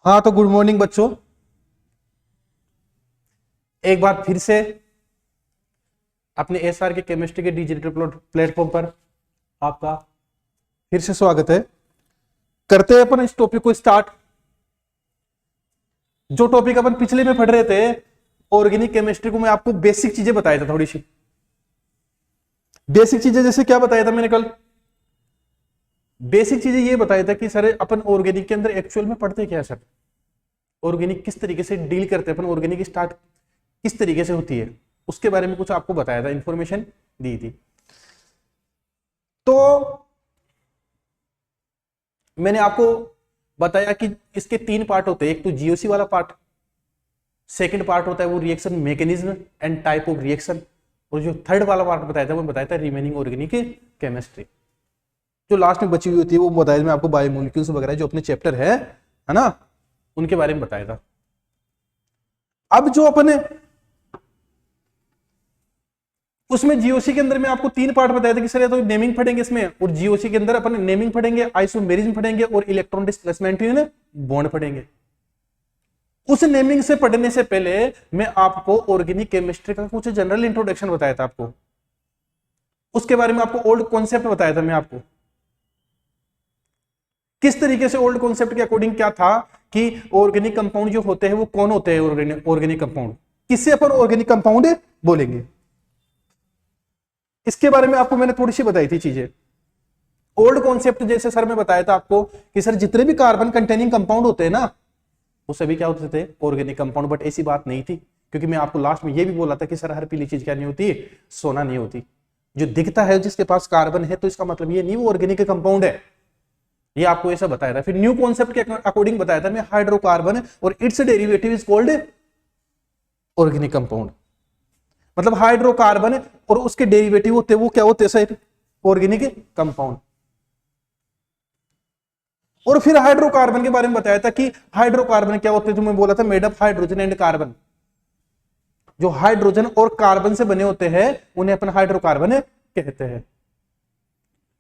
हाँ तो good morning बच्चों। एक बार फिर से अपने एसआर के केमिस्ट्री के डिजिटल प्लेटफॉर्म पर आपका फिर से स्वागत है। करते हैं अपन इस टॉपिक को स्टार्ट। जो टॉपिक अपन पिछले में पढ़ रहे थे ऑर्गेनिक केमिस्ट्री को, मैं आपको बेसिक चीजें बताया था। थोड़ी सी बेसिक चीजें जैसे क्या बताया था मैंने कल? बेसिक चीजें ये बताया था कि सर अपन ऑर्गेनिक के अंदर एक्चुअल में पढ़ते क्या है सर, ऑर्गेनिक किस तरीके से डील करते हैं अपन, ऑर्गेनिक स्टार्ट किस तरीके से होती है, उसके बारे में कुछ आपको बताया था, इंफॉर्मेशन दी थी। तो मैंने आपको बताया कि इसके 3 पार्ट होते हैं। एक तो जीओसी वाला पार्ट, सेकंड पार्ट होता है वो reaction mechanism and type of reaction, और जो थर्ड वाला पार्ट बताया था वो बताया था रिमेनिंग ऑर्गेनिक केमिस्ट्री। जो लास्ट में बची हुई होती है वो बताया मैं आपको बायोमोलिक्यूल्स वगैरह जो अपने चैप्टर है ना, उनके बारे में बताया था। अब जो अपने उसमें जीओसी के अंदर में आपको 3 पार्ट बताया था कि सर ये तो नेमिंग पढ़ेंगे इसमें, और जीओसी के अंदर अपन नेमिंग पढ़ेंगे, आइसोमेरिज्म पढ़ेंगे और इलेक्ट्रॉन डिस्प्लेसमेंट इन बॉन्ड पढ़ेंगे। उस नेमिंग से पढ़ने से पहले मैं आपको ऑर्गेनिक केमिस्ट्री का कुछ जनरल इंट्रोडक्शन बताया था आपको, उसके बारे में आपको ओल्ड कॉन्सेप्ट बताया था मैं आपको। किस तरीके से ओल्ड कॉन्सेप्ट के अकॉर्डिंग क्या था कि ऑर्गेनिक कंपाउंड जो होते हैं वो कौन होते हैं, ऑर्गेनिक कंपाउंड किससे अपन ऑर्गेनिक कंपाउंड बोलेंगे, इसके बारे में आपको मैंने थोड़ी सी बताई थी चीजें। ओल्ड कॉन्सेप्ट जैसे सर मैं बताया था आपको कि सर जितने भी कार्बन कंटेनिंग कंपाउंड होते हैं ना वो सभी क्या होते थे, ऑर्गेनिक कंपाउंड। बट ऐसी बात नहीं थी, क्योंकि मैं आपको लास्ट में ये भी बोला था कि सर हर पीली चीज क्या नहीं होती, सोना नहीं होती। जो दिखता है जिसके पास कार्बन है तो इसका मतलब ये नहीं वो ऑर्गेनिक कंपाउंड है, ये आपको ऐसा बताया था। फिर न्यू कॉन्सेप्ट के अकॉर्डिंग बताया था मैं हाइड्रोकार्बन और it's derivative is called organic compound. मतलब हाइड्रोकार्बन और उसके डेरिवेटिव होते हैं वो क्या होते हैं सर, ऑर्गेनिक कंपाउंड। और फिर हाइड्रोकार्बन के बारे में बताया था कि हाइड्रोकार्बन क्या होते हैं, जो मैं बोला था made up hydrogen and carbon. जो हाइड्रोजन और कार्बन से बने होते हैं उन्हें अपन हाइड्रोकार्बन कहते हैं।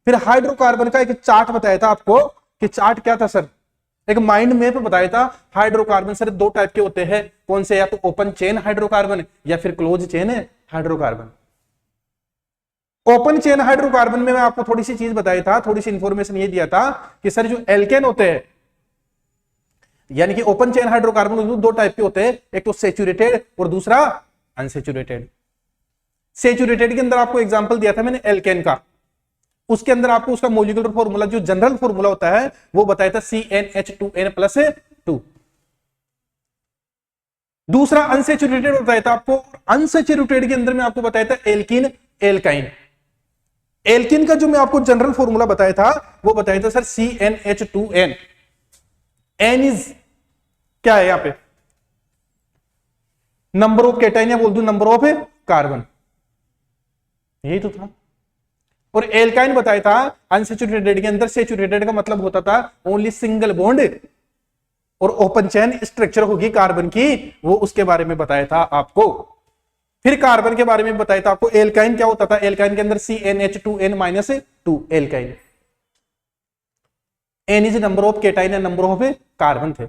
फिर हाइड्रोकार्बन का एक चार्ट बताया था आपको कि चार्ट क्या था सर, एक माइंड मैप बताया था। हाइड्रोकार्बन सर 2 टाइप के होते हैं, कौन से, या तो ओपन चेन हाइड्रोकार्बन या फिर close chain hydrocarbon. Open chain hydrocarbon में मैं आपको थोड़ी सी चीज बताया था, थोड़ी सी इंफॉर्मेशन ये दिया था कि सर जो एल्केन होते हैं, यानी कि ओपन चेन हाइड्रोकार्बन 2 टाइप के होते हैं, एक तो सेचुरेटेड और दूसरा अनसेचुरेटेड। सेचुरेटेड के अंदर आपको एग्जांपल दिया था मैंने एल्केन का, उसके अंदर आपको उसका मॉलिक्यूलर फॉर्मूला जो जनरल फॉर्मूला होता है वो बताया था CnH2n+2। दूसरा अनसेचुरेटेड बताया था आपको, अनसेचुरेटेड के अंदर में आपको बताया था एल्कीन एल्काइन। एल्कीन का जो मैं आपको जनरल फॉर्मूला बताया था वो बताया था सर CnH2n। एन इज क्या है यहां पे, नंबर ऑफ कैटायन या बोल दूं नंबर ऑफ कार्बन, यही तो था। और एल्काइन बताया था अनसेचुरेटेड के अंदर, सेचुरेटेड का मतलब होता था ओनली सिंगल बॉन्ड और ओपन चेन स्ट्रक्चर होगी कार्बन की, वो उसके बारे में बताया था आपको। फिर कार्बन के बारे में बताया था आपको, एल्काइन क्या होता था, एल्काइन के अंदर CnH2n-2 alkyne. N is number of cation या नंबर ऑफ कार्बन थे।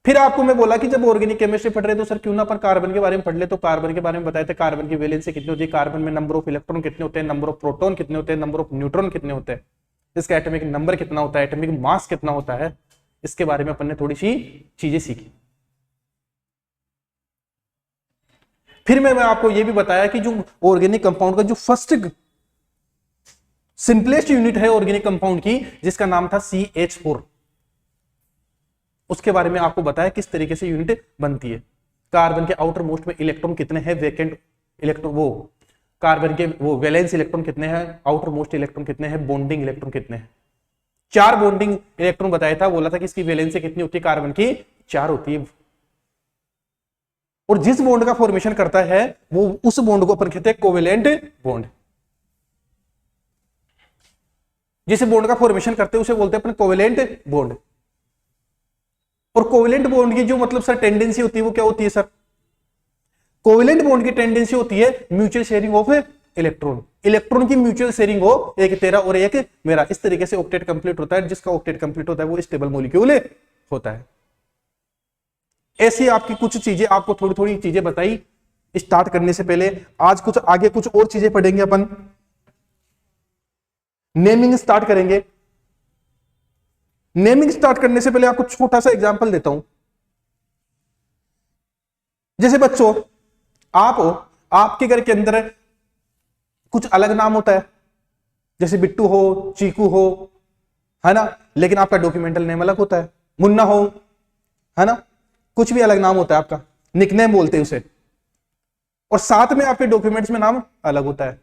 फिर आपको मैं बोला कि जब ऑर्गेनिक केमिस्ट्री पढ़ रहे तो सर क्यों ना पर कार्बन के बारे में पढ़ ले, तो कार्बन के बारे में बताया था कार्बन की वैलेंसी कितनी होती है, कार्बन में नंबर ऑफ इलेक्ट्रॉन कितने होते हैं, नंबर ऑफ प्रोटॉन कितने होते हैं, नंबर ऑफ न्यूट्रॉन कितने होते हैं, इसका एटॉमिक नंबर कितना होता है, एटॉमिक मास कितना होता है, इसके बारे में अपन ने थोड़ी सी चीजें सीखी। फिर मैं आपको यह भी बताया कि जो ऑर्गेनिक कंपाउंड का जो फर्स्ट सिंपलेस्ट यूनिट है ऑर्गेनिक कंपाउंड की, जिसका नाम था CH4, उसके बारे में आपको बताया किस तरीके से यूनिट बनती है। कार्बन के आउटर मोस्ट में इलेक्ट्रॉन कितने हैं, वैकेंट इलेक्ट्रॉन, वो कार्बन के वो वैलेंस इलेक्ट्रॉन कितने हैं, आउटर मोस्ट इलेक्ट्रॉन कितने हैं, बॉन्डिंग इलेक्ट्रॉन कितने हैं। 4 बॉन्डिंग इलेक्ट्रॉन बताया था, बोला था कि इसकी वैलेंसी कितनी होती है, कार्बन की 4 होती है। और जिस बॉन्ड का फॉर्मेशन करता है वो उस बॉन्ड को अपन कहते हैं कोवेलेंट बॉन्ड। जिस बॉन्ड का फॉर्मेशन करते हैं उसे बोलते हैं अपन कोवेलेंट बॉन्ड। और कोवेलेंट बॉन्ड की जो मतलब सर टेंडेंसी होती है वो क्या होती है सर, कोवेलेंट बॉन्ड की टेंडेंसी होती है mutual sharing of electron, electron की म्यूचुअल शेयरिंग हो, एक तेरा और एक मेरा, इस तरीके से ऑक्टेट कंप्लीट होता है। जिसका ऑक्टेट कंप्लीट होता है वो स्टेबल मॉलिक्यूल होता है। ऐसी आपकी कुछ चीजें, आपको थोड़ी थोड़ी चीजें बताई स्टार्ट करने से पहले। आज कुछ आगे कुछ और चीजें पढ़ेंगे अपन, नेमिंग स्टार्ट करेंगे। नेमिंग स्टार्ट करने से पहले आपको छोटा सा एग्जांपल देता हूं। जैसे बच्चों आप हो, आपके घर के अंदर कुछ अलग नाम होता है, जैसे बिट्टू हो, चीकू हो, है ना, लेकिन आपका डॉक्यूमेंटल नेम अलग होता है। मुन्ना हो, है ना, कुछ भी अलग नाम होता है आपका, निकनेम बोलते हैं उसे, और साथ में आपके डॉक्यूमेंट्स में नाम अलग होता है।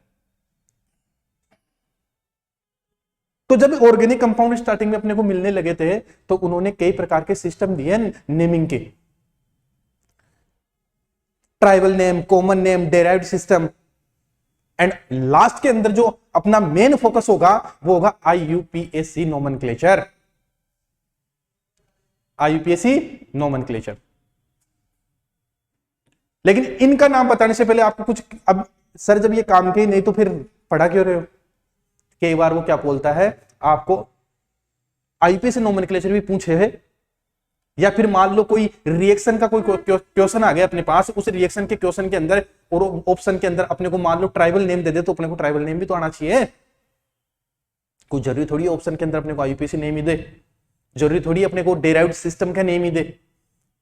तो जब ऑर्गेनिक कंपाउंड स्टार्टिंग में अपने को मिलने लगे थे तो उन्होंने कई प्रकार के सिस्टम दिए नेमिंग के, tribal name, common name, derived system, and last के अंदर जो अपना मेन फोकस होगा वो होगा IUPAC नोमेनक्लेचर, IUPAC नोमेनक्लेचर। लेकिन इनका नाम बताने से पहले आपको कुछ, अब सर जब ये काम के ही नहीं तो फिर पढ़ा क्यों रहे हो? कई बार वो क्या बोलता है आपको, IUPAC नोमेनक्लेचर भी पूछे है, या फिर मान लो कोई रिएक्शन का कोई क्वेश्चन आ गया अपने पास, उस रिएक्शन के क्वेश्चन के अंदर और ऑप्शन के अंदर अपने को मान लो ट्राइबल नेम दे दे, तो अपने को ट्राइबल नेम भी तो आना चाहिए। कोई जरूरी थोड़ी ऑप्शन के अंदर अपने को IUPAC नेम ही दे, जरूरी थोड़ी अपने को डेराइव्ड सिस्टम का नेम ही दे।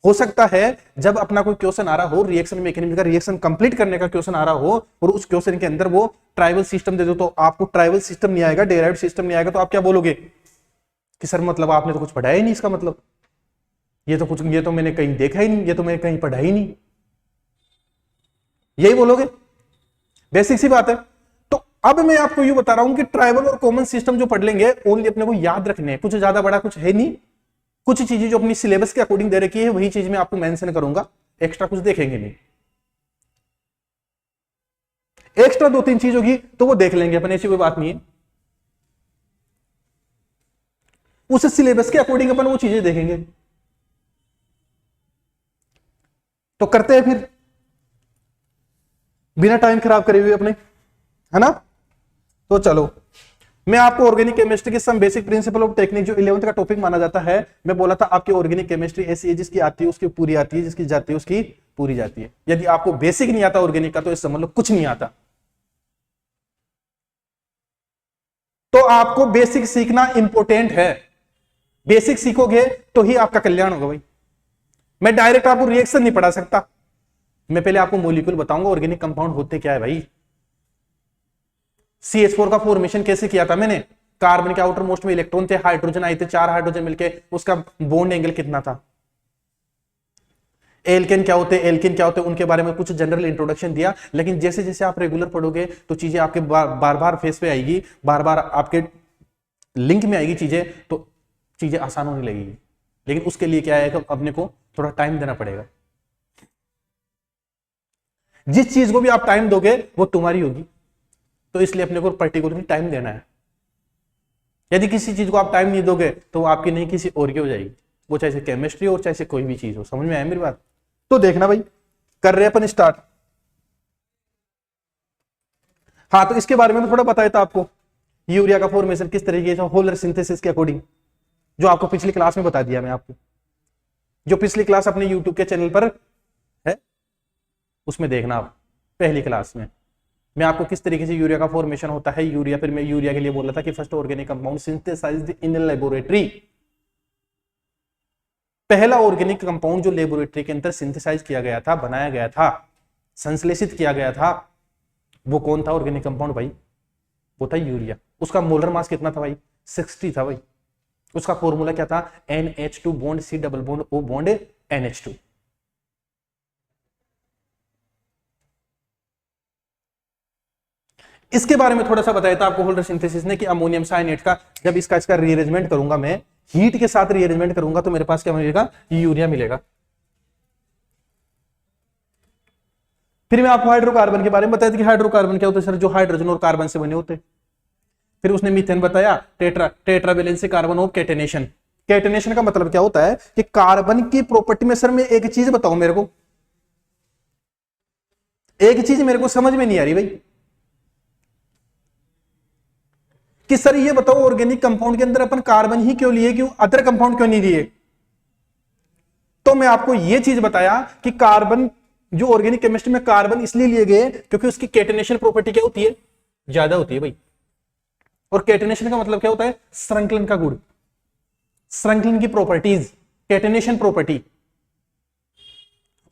हो सकता है जब अपना कोई क्वेश्चन आ रहा हो, रिएक्शन मैकेनिज्म का रिएक्शन कंप्लीट करने का क्वेश्चन आ रहा हो, और उस क्वेश्चन के अंदर वो ट्राइबल सिस्टम दे दो, तो आपको ट्राइबल सिस्टम नहीं आएगा, डेराइव्ड सिस्टम नहीं आएगा, तो आप क्या बोलोगे कि सर मतलब आपने तो कुछ पढ़ाया ही नहीं, इसका मतलब ये तो मैंने कहीं देखा ही नहीं, ये तो मैंने कहीं पढ़ा ही नहीं, यही बोलोगे। बेसिक सी बात है। तो अब मैं आपको ये बता रहा हूं कि ट्राइबल और कॉमन सिस्टम जो पढ़ लेंगे ओनली अपने को याद रखने हैं, कुछ ज्यादा बड़ा कुछ है नहीं। कुछ चीजें जो अपनी सिलेबस के अकॉर्डिंग दे रखी है वही चीज मैं आपको मेंशन करूंगा, एक्स्ट्रा कुछ देखेंगे नहीं। एक्स्ट्रा 2-3 चीज होगी तो वो देख लेंगे अपन, ऐसी कोई बात नहीं है। उस सिलेबस के अकॉर्डिंग अपन वो चीजें देखेंगे। तो करते हैं फिर, बिना टाइम खराब करे हुए अपने, है ना। तो चलो मैं आपको ऑर्गेनिक केमिस्ट्री के some basic principle of technique, जो 11th का टॉपिक माना जाता है, मैं बोला था आपकी ऑर्गेनिक केमिस्ट्री ऐसी है जिसकी आती है उसकी पूरी आती है, जिसकी जाती है उसकी पूरी जाती है। यदि आपको बेसिक नहीं आता ऑर्गेनिक का तो इस समझ लो कुछ नहीं आता। तो आपको बेसिक सीखना इंपॉर्टेंट है, बेसिक सीखोगे तो ही आपका कल्याण होगा भाई। मैं डायरेक्ट आपको रिएक्शन नहीं पढ़ा सकता, मैं पहले आपको मॉलिक्यूल बताऊंगा ऑर्गेनिक कंपाउंड होते क्या है भाई। CH4 का फॉर्मेशन कैसे किया था मैंने, कार्बन के आउटर मोस्ट में इलेक्ट्रॉन थे, हाइड्रोजन आए थे, 4 हाइड्रोजन मिलके उसका बॉन्ड एंगल कितना था। एल्केन क्या होते, एल्केन क्या होते, उनके बारे में कुछ जनरल इंट्रोडक्शन दिया। लेकिन जैसे जैसे आप रेगुलर पढ़ोगे तो चीजें आपके बार बार फेस पे आएगी, बार बार आपके लिंक में आएगी चीजें, तो चीजें आसान होने लगेगी। लेकिन उसके लिए क्या है कि अपने को थोड़ा टाइम देना पड़ेगा। जिस चीज को भी आप टाइम दोगे वो तुम्हारी होगी, तो इसलिए अपने को पर्टिकुलरली टाइम देना है। यदि किसी चीज को आप टाइम नहीं दोगे तो वो आपकी नहीं किसी और की हो जाएगी, वो चाहे केमिस्ट्री हो चाहे कोई भी चीज हो। समझ में आया मेरी बात? तो देखना भाई, कर रहे अपन स्टार्ट। हाँ, तो इसके बारे में मैं थोड़ा बताया था आपको, यूरिया का फॉर्मेशन किस तरीके से, होलर सिंथेसिस के अकॉर्डिंग, जो आपको पिछली क्लास में बता दिया मैं आपको। जो पिछली क्लास अपने यूट्यूब के चैनल पर है उसमें देखना आप, पहली क्लास में मैं आपको किस तरीके से यूरिया का फॉर्मेशन होता है। यूरिया, फिर मैं यूरिया के लिए बोला था कि first organic compound synthesized in laboratory, पहला ऑर्गेनिक कंपाउंड जो लेबोरेटरी के अंदर सिंथेसाइज किया गया था, बनाया गया था, संश्लेषित किया गया था, वो कौन था ऑर्गेनिक कंपाउंड भाई? वो था यूरिया। उसका मोलर मास कितना था भाई? 60 था भाई। उसका फॉर्मूला क्या था? NH2 bond C double bond O bond NH2। इसके बारे में थोड़ा सा बताया था आपको होल्डर सिंथेसिस ने कि अमोनियम साइनेट का जब इसका रीअरेंजमेंट करूंगा, मैं हीट के साथ रीअरेंजमेंट करूंगा तो मेरे पास क्या मिलेगा? यूरिया मिलेगा। फिर मैं आपको हाइड्रोकार्बन के बारे में बताया था कि हाइड्रोकार्बन क्या होता है सर? जो हाइड्रोजन और कार्बन से बने होते। फिर उसने मीथेन बताया, tetravalency carbon of catenation. Catenation का मतलब क्या होता है कि कार्बन की प्रॉपर्टी में, सर मैं एक चीज बताऊं, मेरे को एक चीज मेरे को समझ में नहीं आ रही भाई, कि सर ये बताओ ऑर्गेनिक कंपाउंड के अंदर अपन कार्बन ही क्यों लिए, क्यों अदर कंपाउंड क्यों नहीं लिए? तो मैं आपको ये चीज बताया कि कार्बन, जो ऑर्गेनिक केमिस्ट्री में कार्बन इसलिए लिए गए क्योंकि उसकी कैटेनेशन प्रॉपर्टी क्या होती है, ज्यादा होती है भाई। और कैटेनेशन का मतलब क्या होता है, श्रृंखलन का गुण, श्रृंखलन की properties, catenation property.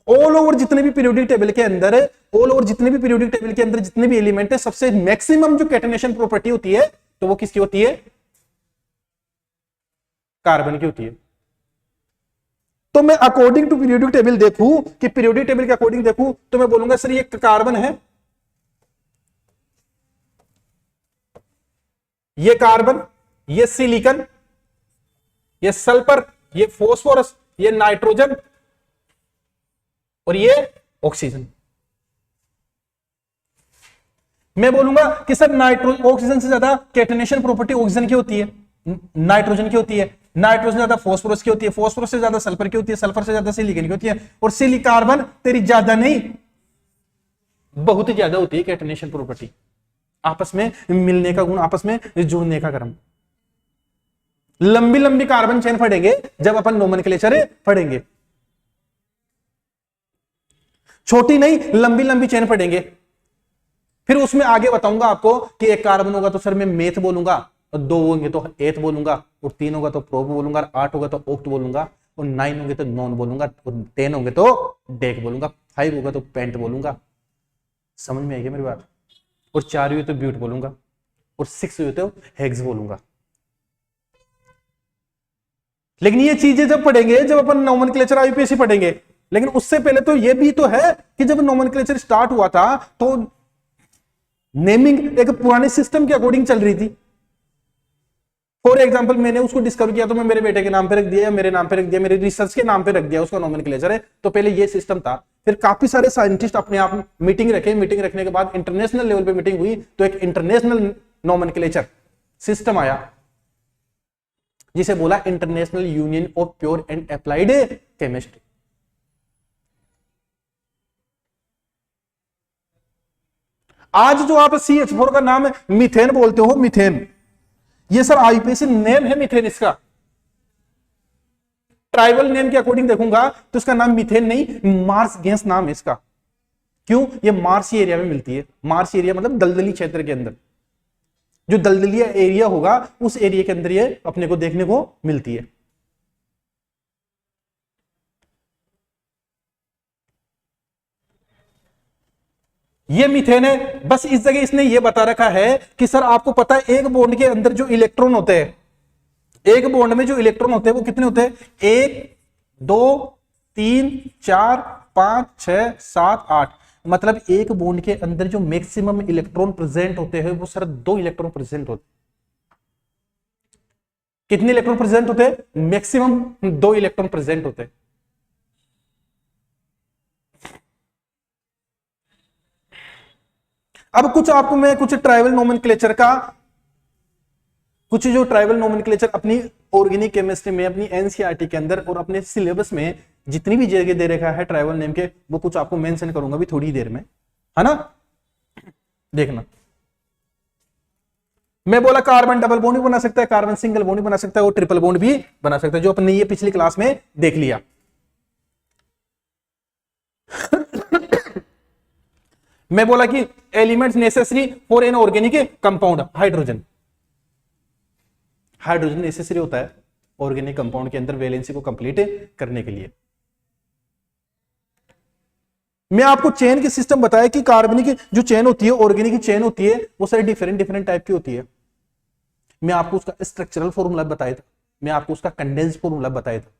All over जितने भी पीरियोडिक टेबल के अंदर, ऑल ओवर जितने भी पीरियोडिक टेबल के अंदर जितने भी एलिमेंट है, सबसे मैक्सिमम जो कैटेनेशन प्रॉपर्टी होती है तो वो किसकी होती है, कार्बन की होती है। तो मैं अकॉर्डिंग टू पीरियोडिक टेबल देखूं, कि पीरियोडिक टेबल के अकॉर्डिंग देखूं, तो मैं बोलूंगा सर ये कार्बन है, ये कार्बन, ये सिलिकॉन, ये सल्फर, ये फास्फोरस, ये नाइट्रोजन और ये ऑक्सीजन। मैं बोलूंगा कि सर नाइट्रोजन, ऑक्सीजन से ज्यादा कैटेनेशन प्रॉपर्टी ऑक्सीजन की होती है, नाइट्रोजन की होती है, नाइट्रोजन ज्यादा फास्फोरस की होती है, फास्फोरस से ज्यादा सल्फर की होती है, सल्फर से ज्यादा सिलिकॉन की होती है, और सिलिकॉन तेरी ज्यादा नहीं बहुत ज्यादा होती है कैटेनेशन प्रॉपर्टी, आपस में मिलने का गुण, आपस में जुड़ने का क्रम। लंबी लंबी कार्बन चेन पढ़ेंगे जब अपन नोमेनक्लेचर पढ़ेंगे, छोटी नहीं लंबी लंबी चेन पढ़ेंगे। फिर उसमें आगे बताऊंगा आपको कि एक कार्बन होगा तो सर मैं मेथ बोलूंगा, और 2 होंगे तो एथ बोलूंगा, और 3 होगा तो प्रोप बोलूंगा, 8 होगा तो ऑक्ट बोलूंगा, और 9 होंगे तो नॉन बोलूंगा, और 10 होंगे तो डेक बोलूंगा, 5 होगा तो पेंट बोलूंगा। समझ में आएगी मेरी बात? और 4 हुए तो ब्यूट बोलूंगा, और 6 हुए तो हेक्स बोलूंगा। लेकिन ये चीजें जब पढ़ेंगे, जब अपन नोमेनक्लेचर आईयूपीएसी पढ़ेंगे, लेकिन उससे पहले तो ये भी तो है कि जब नोमेनक्लेचर स्टार्ट हुआ था तो नेमिंग एक पुराने सिस्टम के अकॉर्डिंग चल रही थी। फॉर एग्जांपल मैंने उसको डिस्कवर किया तो मैं मेरे बेटे के नाम पे रख दिया, या मेरे नाम पे रख दिया, मेरे रिसर्च के नाम पे रख दिया, उसका नोमेनक्लेचर है। तो पहले ये सिस्टम था, फिर काफी सारे साइंटिस्ट अपने आप मीटिंग रखे, मीटिंग रखने के बाद इंटरनेशनल लेवल पे मीटिंग हुई तो एक इंटरनेशनल नोमेनक्लेचर सिस्टम आया, जिसे बोला international union of pure and applied chemistry. आज जो आप CH4 का नाम मीथेन बोलते हो, मीथेन, ये सर आईयूपीएसी नेम है मीथेन इसका। ट्राइबल नेम के अकॉर्डिंग देखूंगा तो इसका नाम मीथेन नहीं, मार्स गैस नाम है इसका। क्यों? ये मार्सी एरिया में मिलती है। मार्स एरिया मतलब दलदली क्षेत्र के अंदर, जो दलदली एरिया होगा उस एरिया के अंदर ये अपने को देखने को मिलती है। ये मीथेन है। बस इस जगह इसने ये बता रखा है कि सर आपको पता है एक बॉन्ड के अंदर जो इलेक्ट्रॉन होते हैं, एक बॉन्ड में जो इलेक्ट्रॉन होते हैं वो कितने होते हैं? 1 2 3 4 5 6 7 8। मतलब एक बॉन्ड के अंदर जो मैक्सिमम इलेक्ट्रॉन प्रेजेंट होते हैं वो सर 2 इलेक्ट्रॉन प्रेजेंट होते हैं। कितने इलेक्ट्रॉन प्रेजेंट होते हैं? मैक्सिमम 2 इलेक्ट्रॉन प्रेजेंट होते हैं। अब कुछ आपको मैं कुछ ट्राइबल नोमेनक्लेचर का, कुछ जो ट्राइबल नोमेनक्लेचर अपनी ऑर्गेनिक केमिस्ट्री में, अपनी एनसीईआरटी के अंदर और अपने सिलेबस में जितनी भी जगह दे रखा है ट्राइबल नेम के, वो कुछ आपको मेंशन करूंगा भी थोड़ी देर में, है ना? देखना, मैं बोला कार्बन डबल बॉन्ड भी बना सकता है, कार्बन सिंगल बॉन्ड भी बना सकता है, और ट्रिपल बॉन्ड भी बना सकता है, जो अपने ये पिछली क्लास में देख लिया। मैं बोला कि elements necessary for an organic compound, hydrogen. Hydrogen necessary होता है ऑर्गेनिक कंपाउंड के अंदर वैलेंसी को कंप्लीट करने के लिए। मैं आपको चेन की सिस्टम बताया कि कार्बनिक जो चेन होती है, ऑर्गेनिक की चेन होती है, वो सारी डिफरेंट डिफरेंट टाइप की होती है। मैं आपको उसका स्ट्रक्चरल फॉर्मूला बताया था, मैं आपको उसका कंडेंस फॉर्मूला बताया था,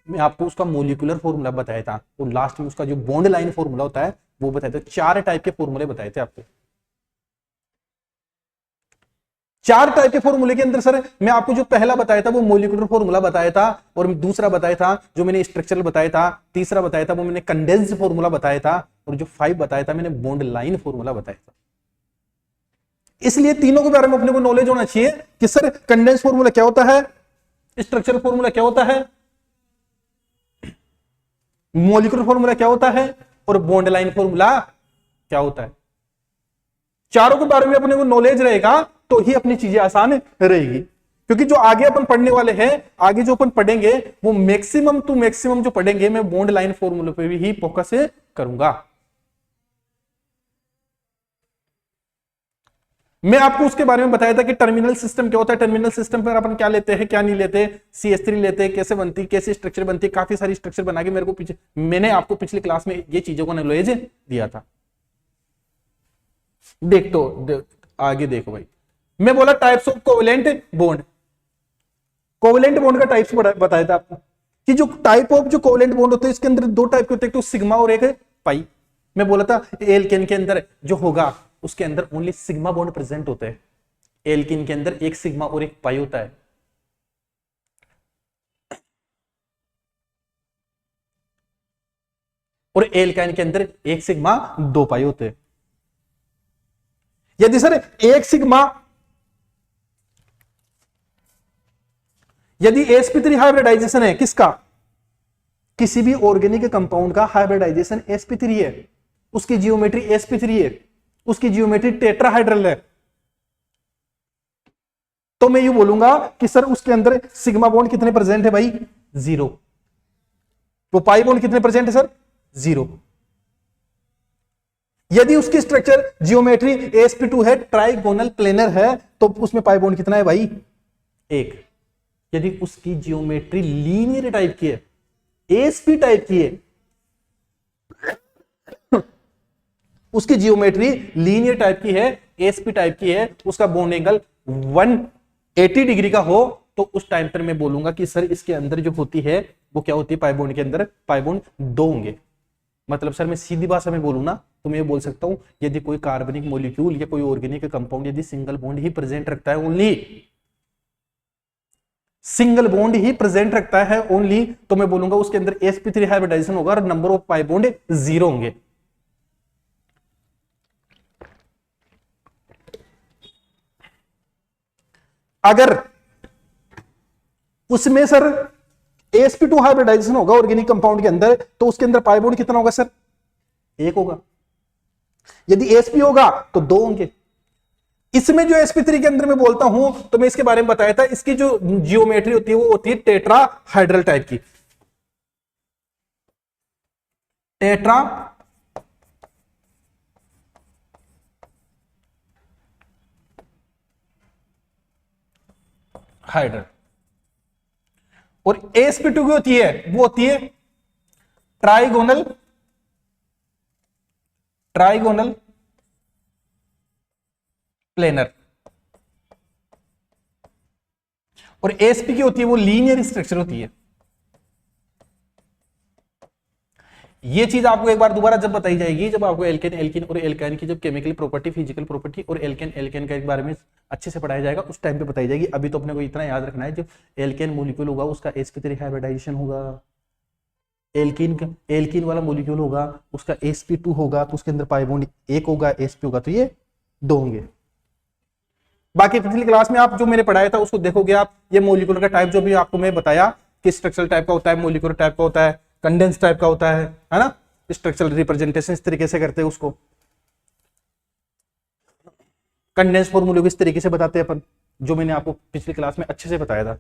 मैं आपको उसका मोलिकुलर फॉर्मूला बताया था, और लास्ट में उसका जो बॉन्ड लाइन फॉर्मूला होता है वो बताया था। 4 टाइप के फॉर्मूले बताए थे आपको। 4 टाइप के फॉर्मूले के अंदर सर मैं आपको जो पहला बताया था वो मोलिकुलर फॉर्मूला बताया था, और दूसरा बताया था जो मैंने स्ट्रक्चरल बताया था, तीसरा बताया था वो मैंने कंडेंस्ड फॉर्मूला बताया था, और जो 5 बताया था मैंने बॉन्ड लाइन फॉर्मूला बताया था। इसलिए तीनों के बारे में अपने को नॉलेज होना चाहिए कि सर कंडेंस फॉर्मूला क्या होता है, स्ट्रक्चरल फॉर्मूला क्या होता है, मॉलिक्यूलर फॉर्मूला क्या होता है, और बॉन्ड लाइन फॉर्मूला क्या होता है। चारों के बारे में अपने को नॉलेज रहेगा तो ही अपनी चीजें आसान रहेगी। क्योंकि जो आगे अपन पढ़ने वाले हैं, आगे जो अपन पढ़ेंगे वो मैक्सिमम टू मैक्सिमम जो पढ़ेंगे मैं बॉन्ड लाइन फॉर्मूले पे भी ही फोकस करूंगा। मैं आपको उसके बारे में बताया था कि टर्मिनल सिस्टम क्या होता है, टर्मिनल सिस्टम पर अपन क्या लेते हैं क्या नहीं लेते, CH3 लेते हैं, कैसे बनती, कैसे स्ट्रक्चर बनती है, काफी सारी स्ट्रक्चर बना के मैंने आपको पिछली क्लास में ये चीजों का नॉलेज दिया था। आगे देखो भाई, मैं बोला types of covalent bond. Covalent bond का टाइप्स बताया था आपको कि जो टाइप ऑफ जो कोवेलेंट बॉन्ड होते हैं इसके अंदर दो टाइप के होते हैं, एक तो सिग्मा और एक पाई। मैं बोला था एल्केन के अंदर जो होगा उसके अंदर ओनली सिग्मा बॉन्ड प्रेजेंट होते हैं, एल्केन के अंदर एक सिग्मा और एक पाई होता है। और एल्काइन के अंदर एक सिग्मा दो पाई होते हैं। यदि सर एक सिग्मा, यदि sp3 हाइब्रिडाइजेशन है किसका, किसी भी ऑर्गेनिक कंपाउंड का हाइब्रिडाइजेशन sp3 है, उसकी जियोमेट्री sp3 है, उसकी जियोमेट्री टेट्राहाइड्रल है, तो मैं ये बोलूंगा कि सर उसके अंदर सिग्मा बॉन्ड कितने प्रेजेंट है भाई, 0। वो पाई बॉन्ड कितने प्रेजेंट है सर, 0। यदि उसकी स्ट्रक्चर जियोमेट्री sp2 है, ट्राइगोनल प्लेनर है, तो उसमें पाई बॉन्ड कितना है भाई, 1। यदि उसकी जियोमेट्री लीनियर टाइप की है, sp टाइप की है, उसकी जियोमेट्री लीनियर टाइप की है, sp टाइप की है, उसका बॉन्ड एंगल 180 डिग्री का हो, तो उस टाइम पर मैं बोलूंगा कि सर इसके अंदर जो होती है वो क्या होती है, पाई बॉन्ड के अंदर पाई बॉन्ड 2 होंगे। मतलब सर मैं सीधी भाषा में बोलूं ना तो मैं ये बोल सकता हूं यदि कोई कार्बनिक मॉलिक्यूल या कोई ऑर्गेनिक कंपाउंड यदि सिंगल बॉन्ड ही प्रेजेंट रखता है, ओनली सिंगल बॉन्ड ही प्रेजेंट रखता है ओनली, तो मैं बोलूंगा उसके अंदर sp3 हाइब्रिडाइजेशन होगा और नंबर ऑफ पाई बॉन्ड 0 होंगे। अगर उसमें सर sp2 हाइब्रिडाइजेशन होगा ऑर्गेनिक कंपाउंड के अंदर, तो उसके अंदर पाई बॉन्ड कितना होगा सर, 1 होगा। यदि sp होगा तो 2 होंगे। इसमें जो sp3 के अंदर मैं बोलता हूं तो मैं इसके बारे में बताया था, इसकी जो जियोमेट्री होती है वो होती है टेट्राहाइड्रल टाइप की, टेट्रा हाइड्रल। और sp2 की होती है वो होती है ट्राइगोनल प्लेनर, और sp की होती है वो लीनियर स्ट्रक्चर होती है। ये चीज आपको एक बार दोबारा जब बताई जाएगी, जब आपको एल्केन और एल्काइन की जब केमिकल प्रॉपर्टी, फिजिकल प्रॉपर्टी और एल्केन के बारे में अच्छे से पढ़ाया जाएगा, उस टाइम पे बताई जाएगी। अभी तो अपने को इतना याद रखना है, जब एल्केन मॉलिक्यूल होगा उसका sp3 हाइब्रिडाइजेशन होगा, एल्कीन वाला मॉलिक्यूल होगा उसका sp2 होगा, तो उसके अंदर पाई बॉन्ड 1 होगा, sp होगा तो ये 2 होंगे। बाकी पिछली क्लास में आप जो मैंने पढ़ाया था उसको देखोगे आप, ये मॉलिक्यूलर का टाइप जो भी आपको मैं बताया कि स्ट्रक्चरल टाइप का होता है, मॉलिक्यूलर टाइप का होता है, कंडेंस टाइप का होता है ना, स्ट्रक्चरल रिप्रेजेंटेशन इस तरीके से करते हैं उसको, कंडेंस फॉर्मूले को इस तरीके से बताते हैं अपन, जो मैंने आपको पिछली क्लास में अच्छे से बताया था।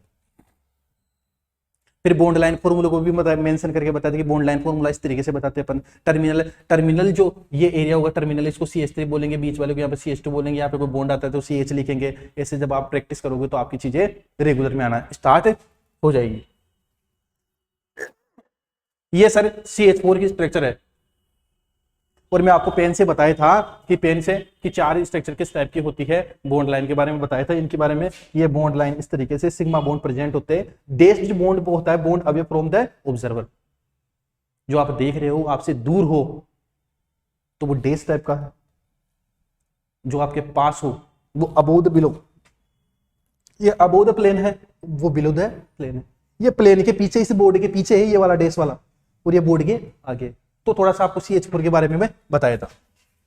फिर बॉन्ड लाइन फॉर्मूले को भी मेंशन करके बताते कि बॉन्ड लाइन फॉर्मूला इस तरीके से बताते हैं अपन। टर्मिनल जो ये एरिया होगा टर्मिनल, इसको CH3 बोलेंगे, बीच वाले को यहाँ पे CH2 बोलेंगे, यहाँ पे कोई बॉन्ड आता है तो CH लिखेंगे। ऐसे जब आप प्रैक्टिस करोगे तो आपकी चीजें रेगुलर में आना स्टार्ट हो जाएगी। ये सर CH4 की स्ट्रक्चर है, और मैं आपको पेन से बताया था कि पेन से कि 4 स्ट्रक्चर किस टाइप की होती है, बॉन्ड लाइन के बारे में बताया था, इनके बारे में। ये बॉन्ड लाइन इस तरीके से सिग्मा बॉन्ड प्रेजेंट होते हैं। डेस्ड बॉन्ड होता है bond away from the observer, जो आप देख रहे हो आपसे दूर हो तो वो डेस्ड टाइप का है, जो आपके पास हो वो अबोव द बिलो, ये अबोव द प्लेन है, वो बिलो द प्लेन है। ये प्लेन के पीछे, इस बोर्ड के पीछे है ये वाला डेस वाला, और ये बोर्ड के आगे। तो थोड़ा सा आपको CH4 के बारे में मैं बताया था।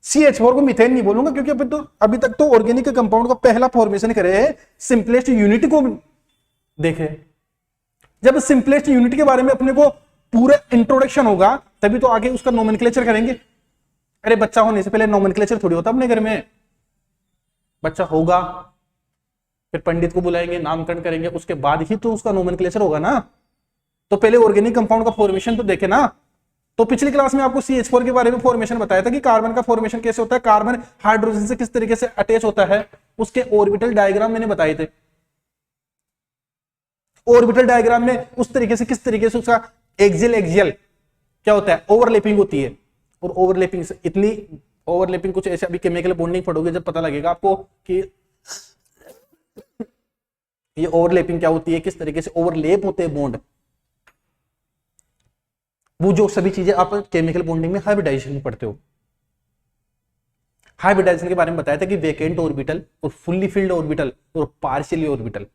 CH4 को मीथेन नहीं बोलूंगा क्योंकि अभी तक तो ऑर्गेनिक कंपाउंड का पहला फॉर्मेशन करे है, सिंपलेस्ट यूनिट को देखे। जब सिंपलेस्ट यूनिट के बारे में अपने को पूरा इंट्रोडक्शन होगा तभी तो आगे उसका नोमेनक्लेचर करेंगे। अरे बच्चा होने से पहले नोमेनक्लेचर थोड़ी होता अपने घर में, बच्चा होगा फिर पंडित को बुलाएंगे, नामकरण करेंगे, उसके बाद ही तो उसका नोमेनक्लेचर होगा ना। तो पहले ऑर्गेनिक कंपाउंड का फॉर्मेशन तो देखे ना। तो पिछली क्लास में आपको CH4 के बारे में फॉर्मेशन बताया था कि कार्बन का फॉर्मेशन कैसे होता है, कार्बन हाइड्रोजन से किस तरीके से अटैच होता है, उसके ऑर्बिटल डायग्राम मैंने बताए थे। ऑर्बिटल डायग्राम में उस तरीके से किस तरीके से उसका एक्सियल एक्सियल क्या होता है, ओवरलैपिंग होती है। और ओवरलैपिंग से इतनी ओवरलैपिंग कुछ ऐसे अभी केमिकल बॉन्डिंग पढ़ोगे जब पता लगेगा आपको कि ये ओवरलैपिंग क्या होती है, किस तरीके से ओवरलैप होते हैं बॉन्ड। वो जो सभी चीजें आप केमिकल बॉन्डिंग में हाइब्रिडाइजेशन में पढ़ते हो। हाइब्रिडाइजेशन के बारे में बताया था कि वेकेंट ऑर्बिटल और फुल्ली फिल्ड ऑर्बिटल और पार्शियली ऑर्बिटल,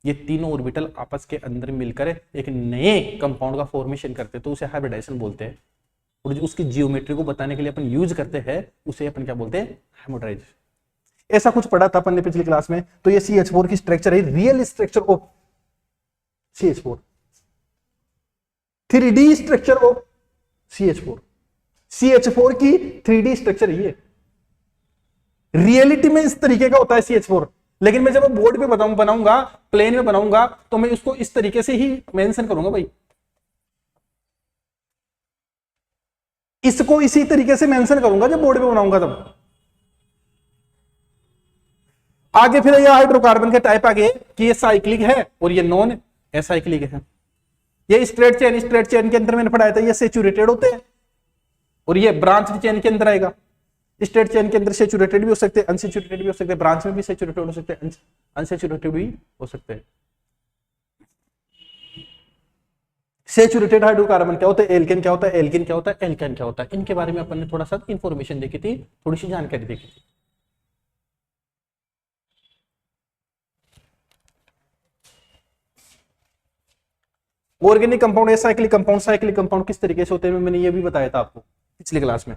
ये तीनों ऑर्बिटल आपस के अंदर मिलकर एक नए कंपाउंड का फॉर्मेशन करते हैं, तो उसे हाइब्रिडाइजेशन बोलते हैं। और जो उसकी जियोमेट्री को बताने के लिए अपन यूज करते हैं उसे अपन क्या बोलते हैं, हेमोड्राइजेशन। ऐसा कुछ पढ़ा था अपन ने पिछली क्लास में। तो ये CH4 की स्ट्रक्चर है, real structure of CH4, 3D structure of CH4। CH4 की 3D स्ट्रक्चर ये रियलिटी में इस तरीके का होता है CH4, लेकिन मैं जब बोर्ड पे बनाऊंगा, प्लेन में बनाऊंगा, तो मैं उसको इस तरीके से ही मेंशन करूंगा भाई, इसको इसी तरीके से मेंशन करूंगा जब बोर्ड पे बनाऊंगा तब। आगे फिर ये हाइड्रोकार्बन के टाइप आगे कि ये साइक्लिक है और ये नॉन एसाइक्लिक है। ये स्ट्रेट चेन के अंदर मैंने पढ़ाया था ये सेचुरेटेड होते हैं, और ये ब्रांच चेन के अंदर आएगा। स्ट्रेट चेन के अंदर सेचुरेटेड भी हो सकते हैं, अनसेचुरेटेड भी हो सकते हैं, ब्रांच में भी सेचुरेटेड हो सकते हैं, अनसेचुरेटेड भी हो सकते हैं। सेचुरेटेड हाइड्रोकार्बन क्या होता है, एल्केन क्या होता है, एल्किन क्या होता है, एल्काइन क्या होता है, इनके बारे में अपन ने थोड़ा सा इंफॉर्मेशन देखी थी, थोड़ी सी जानकारी देखी थी। ऑर्गेनिक कंपाउंड, एसाइक्लिक कंपाउंड किस तरीके से होते हैं मैंने ये भी बताया था आपको पिछली क्लास में।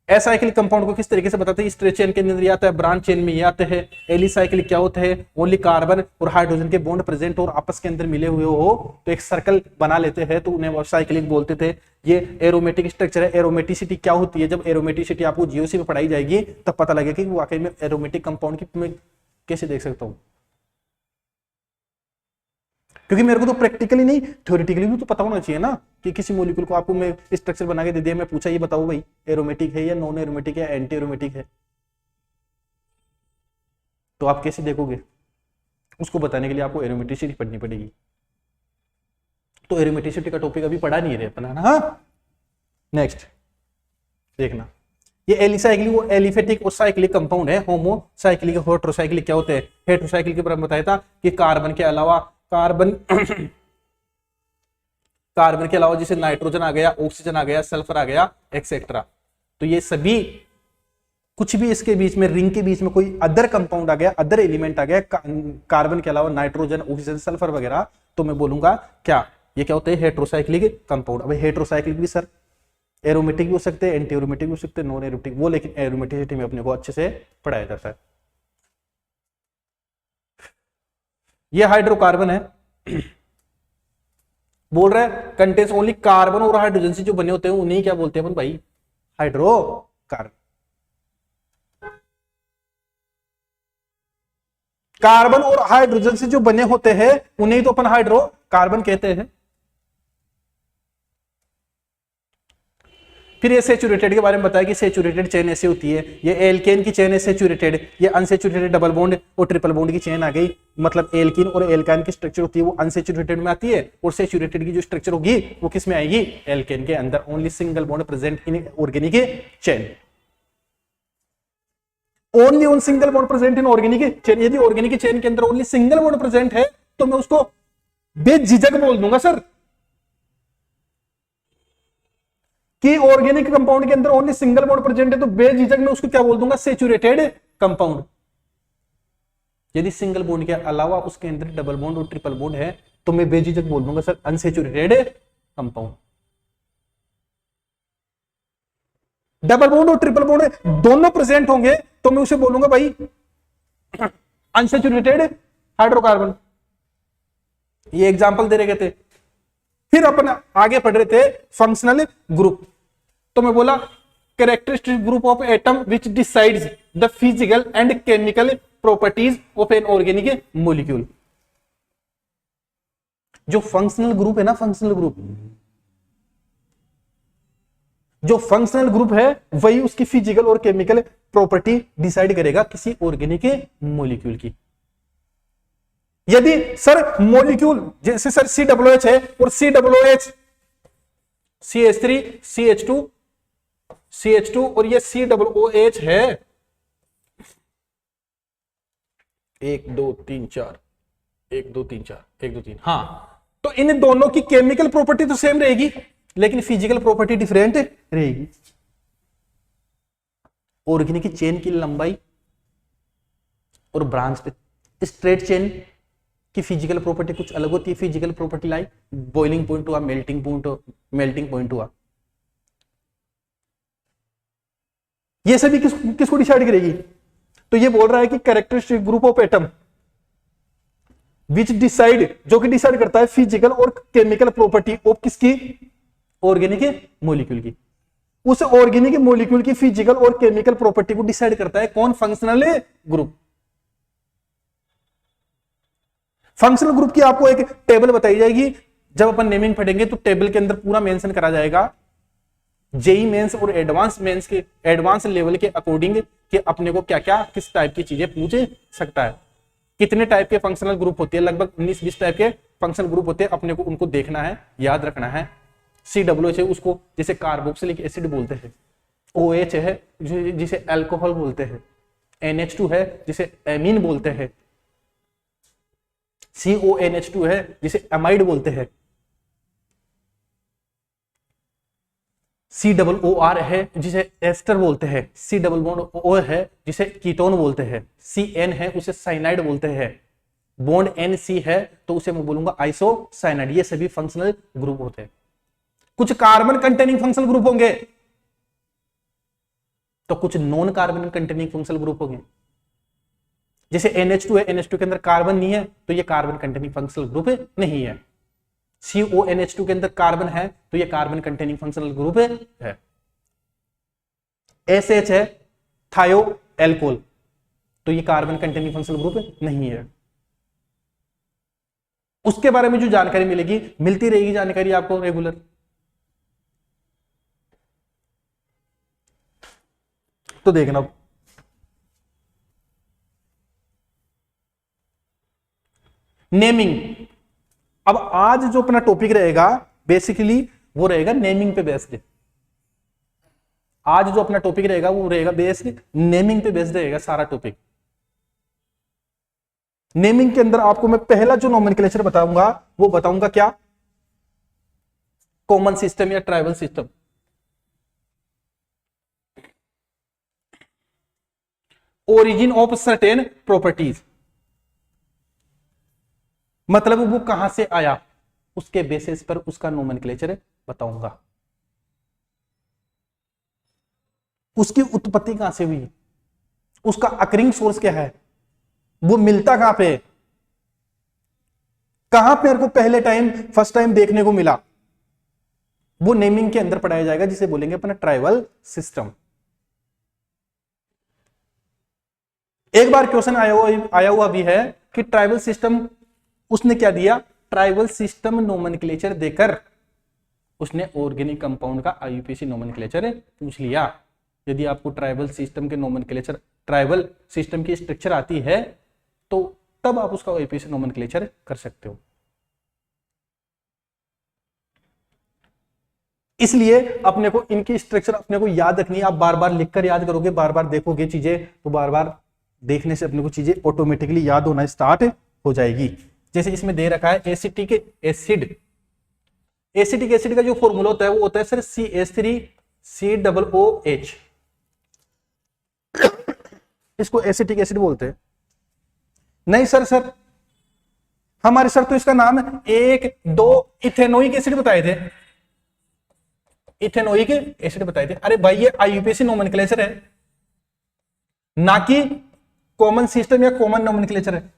एसाइक्लिक कंपाउंड को किस तरीके से बताते हैं, स्ट्रेट चेन के अंदर आता है, ब्रांच चेन में ये आते हैं। एलिसाइक्लिक क्या होता है, ओनली कार्बन और हाइड्रोजन के बॉन्ड प्रेजेंट और आपस के अंदर मिले हुए हो तो एक सर्कल बना लेते हैं, तो उन्हें साइक्लिक बोलते थे। ये एरोमेटिक स्ट्रक्चर है। एरोमेटिसिटी क्या होती है, जब एरोमेटिसिटी आपको जीओसी में पढ़ाई जाएगी तब पता लगेगा कि वाकई में एरोमेटिक कंपाउंड की मैं कैसे देख सकता हूँ, क्योंकि मेरे को तो प्रैक्टिकली नहीं थ्योरेटिकली भी तो पता होना चाहिए ना कि किसी मॉलिक्यूल को आपको मैं स्ट्रक्चर बना के दे दिया, मैं पूछा ये बताओ भाई एरोमेटिक है या नॉन एरोमेटिक है, एंटी एरोमेटिक है, तो आप कैसे देखोगे? उसको बताने के लिए आपको एरोमेटिसिटी पढ़नी पड़ेगी। तो एरोमेटिसिटी का टॉपिक अभी पढ़ा नहीं रहे अपन, है ना। नेक्स्ट देखना, ये एलिसाइक्लिक और एलिफेटिक और साइक्लिक कंपाउंड है। होमोसाइक्लिक और हेटेरोसाइक्लिक क्या होते हैं? हेटेरोसाइक्लिक के बारे में बताया था कि कार्बन के अलावा कार्बन के अलावा जैसे नाइट्रोजन आ गया, ऑक्सीजन आ गया, सल्फर आ गया, एक्सेट्रा, तो ये सभी कुछ भी इसके बीच में रिंग के बीच में कोई अदर कंपाउंड आ गया, अदर एलिमेंट आ गया कार्बन के अलावा, नाइट्रोजन, ऑक्सीजन, सल्फर वगैरह, तो मैं बोलूंगा क्या ये क्या होते हैं? Heterocyclic compound. अब हेटेरोसाइक्लिक भी सर एरोमेटिक भी हो सकते हैं, एंटी एरोमेटिक भी हो सकते हैं, नॉन एरोमेटिक, वो लेकिन एरोमेटिसिटी में अपने को अच्छे से पढ़ाया जाता है। ये हाइड्रोकार्बन है, बोल रहा है कंटेन्स ओनली कार्बन और हाइड्रोजन से जो बने होते हैं उन्हें क्या बोलते हैं अपन भाई? हाइड्रोकार्बन। कार्बन और हाइड्रोजन से जो बने होते हैं उन्हें तो अपन हाइड्रोकार्बन कहते हैं। फिर ये सेचुरेटेड के बारे में बताया कि सेचुरेटेड चेन ऐसी होती है, ये एल्केन की चेन है सेचुरेटेड, ये अनसेचुरेटेड डबल बॉन्ड और ट्रिपल बॉन्ड की चेन आ गई। मतलब एल्कीन और एल्काइन की स्ट्रक्चर होती है वो अनसेचुरेटेड में आती है, और सेचुरेटेड की जो स्ट्रक्चर होगी वो किस में आएगी? एल्केन के अंदर। Only single bond present in organic chain, only on single bond present in organic chain. यदि ऑर्गेनिक चेन के अंदर ओनली सिंगल बॉन्ड प्रेजेंट है तो मैं उसको बेझिझक बोल दूंगा सर कि ऑर्गेनिक कंपाउंड के अंदर ओनली सिंगल बॉन्ड प्रेजेंट है, तो बेझिझक में उसको क्या बोल दूंगा? Saturated compound. यदि सिंगल बॉन्ड के अलावा उसके अंदर डबल बॉन्ड और ट्रिपल बॉन्ड है तो मैं बेझिझक बोल दूंगा sir unsaturated compound. Double bond और ट्रिपल बॉन्ड दोनों प्रेजेंट होंगे तो मैं उसे बोलूंगा भाई अनसेचुरेटेड हाइड्रोकार्बन। ये एग्जांपल दे रहे थे। फिर अपन आगे पढ़ रहे थे फंक्शनल ग्रुप, तो मैं बोला characteristic group of atom which decides the physical and chemical properties of an organic molecule. जो फंक्शनल ग्रुप है ना, फंक्शनल ग्रुप, जो फंक्शनल ग्रुप है वही उसकी फिजिकल और केमिकल प्रॉपर्टी डिसाइड करेगा किसी ऑर्गेनिक मॉलिक्यूल की। यदि सर मॉलिक्यूल जैसे सर COOH है और COOH CH3 CH2 CH2 और ये COOH है 1 2 3 4 1 2 3 4 1 2 3, हाँ, तो इन दोनों की केमिकल प्रॉपर्टी तो सेम रहेगी लेकिन फिजिकल प्रॉपर्टी डिफरेंट रहेगी। ऑर्गेनिक चेन की लंबाई और ब्रांच पे स्ट्रेट चेन की फिजिकल प्रॉपर्टी कुछ अलग होती है। Physical property like boiling point हुआ, मेल्टिंग पॉइंट हुआ, ये सभी किसको डिसाइड करेगी? तो ये बोल रहा है कि characteristic group of atom which decide, जो कि डिसाइड करता है फिजिकल और केमिकल प्रॉपर्टी ऑफ किसकी? ऑर्गेनिक मॉलिक्यूल की। उस ऑर्गेनिक मॉलिक्यूल की फिजिकल और केमिकल प्रॉपर्टी को डिसाइड करता है कौन? Functional group. फंक्शनल ग्रुप की आपको एक टेबल बताई जाएगी, जब अपन नेमिंग पढ़ेंगे तो टेबल के अंदर पूरा मेंशन करा जाएगा जेई मेंस और एडवांस मेंस के एडवांस लेवल के अकॉर्डिंग कि अपने को क्या क्या किस टाइप की चीजें पूछ सकता है। कितने टाइप के फंक्शनल ग्रुप होते हैं? लगभग 19-20 टाइप के फंक्शनल ग्रुप होते हैं, अपने को उनको देखना है, याद रखना है। COOH है उसको जैसे कार्बोक्सिलिक एसिड बोलते हैं, OH है जिसे अल्कोहल बोलते हैं, NH2 है जिसे एमीन बोलते हैं, CONH2 है जिसे एमाइड बोलते हैं, COOR है जिसे एस्टर बोलते हैं, COO है जिसे कीटोन बोलते हैं, CN है उसे साइनाइड बोलते हैं, बॉन्ड NC है तो उसे मैं बोलूंगा आइसोसाइनाइड। ये सभी फंक्शनल ग्रुप होते हैं। कुछ कार्बन कंटेनिंग फंक्शनल ग्रुप होंगे तो कुछ non carbon containing functional group होंगे। जैसे NH2 है, NH2 के अंदर कार्बन नहीं है तो ये कार्बन कंटेनिंग फंक्शनल ग्रुप नहीं है। CONH2 के अंदर कार्बन है तो ये कार्बन कंटेनिंग फंक्शनल ग्रुप है। SH है थायो एल्कोहल तो ये कार्बन कंटेनिंग फंक्शनल ग्रुप नहीं है। उसके बारे में जो जानकारी मिलेगी, मिलती रहेगी जानकारी आपको रेगुलर। तो देखना, नेमिंग। अब आज जो अपना टॉपिक रहेगा बेसिकली वो रहेगा नेमिंग पे बेस्ड। आज जो अपना टॉपिक रहेगा वो रहेगा बेस्ड नेमिंग पे बेस्ड रहेगा सारा टॉपिक। नेमिंग के अंदर आपको मैं पहला जो नोमेनक्लेचर बताऊंगा वो बताऊंगा क्या? कॉमन सिस्टम या tribal system. Origin of certain properties, मतलब वो कहां से आया उसके बेसिस पर उसका नोमेनक्लेचर बताऊंगा। उसकी उत्पत्ति कहां से हुई, उसका अकरिंग सोर्स क्या है, वो मिलता कहां पे मेरे को पहले टाइम फर्स्ट टाइम देखने को मिला, वो नेमिंग के अंदर पढ़ाया जाएगा जिसे बोलेंगे अपना ट्राइबल सिस्टम। एक बार क्वेश्चन आया हुआ भी है कि ट्राइबल सिस्टम उसने क्या दिया? ट्राइबल सिस्टम नोमेनक्लेचर देकर उसने ऑर्गेनिक कंपाउंड का IUPAC नोमेनक्लेचर पूछ लिया। यदि आपको ट्राइबल सिस्टम के नोमेनक्लेचर, ट्राइबल सिस्टम की स्ट्रक्चर आती है तो तब आप उसका IUPAC नोमेनक्लेचर कर सकते हो। इसलिए अपने को इनकी स्ट्रक्चर अपने को याद रखनी है। आप बार बार लिखकर याद करोगे, बार बार देखोगे चीजें, तो बार बार देखने से अपने को चीजें ऑटोमेटिकली याद होना स्टार्ट हो जाएगी। जैसे इसमें दे रखा है एसिटिक एसिड। एसिटिक एसिड का जो फॉर्मूला होता है वो होता है सर CH3COOH। इसको एसिटिक एसिड बोलते हैं। नहीं सर हमारे सर तो इसका नाम 1-2 इथेनोइक एसिड बताए थे, इथेनोइक एसिड बताए थे। अरे भाई ये IUPAC नोमेनक्लेचर है ना कि कॉमन सिस्टम या कॉमन नोमेनक्लेचर है।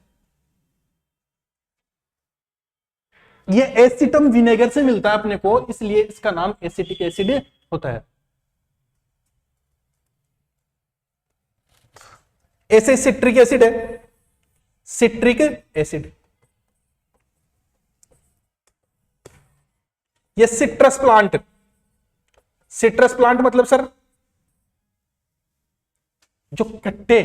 ये एसिटम विनेगर से मिलता है अपने को, इसलिए इसका नाम एसिटिक एसिड होता है। ऐसे सिट्रिक एसिड है, सिट्रिक एसिड, ये सिट्रस प्लांट, सिट्रस प्लांट मतलब सर जो खट्टे,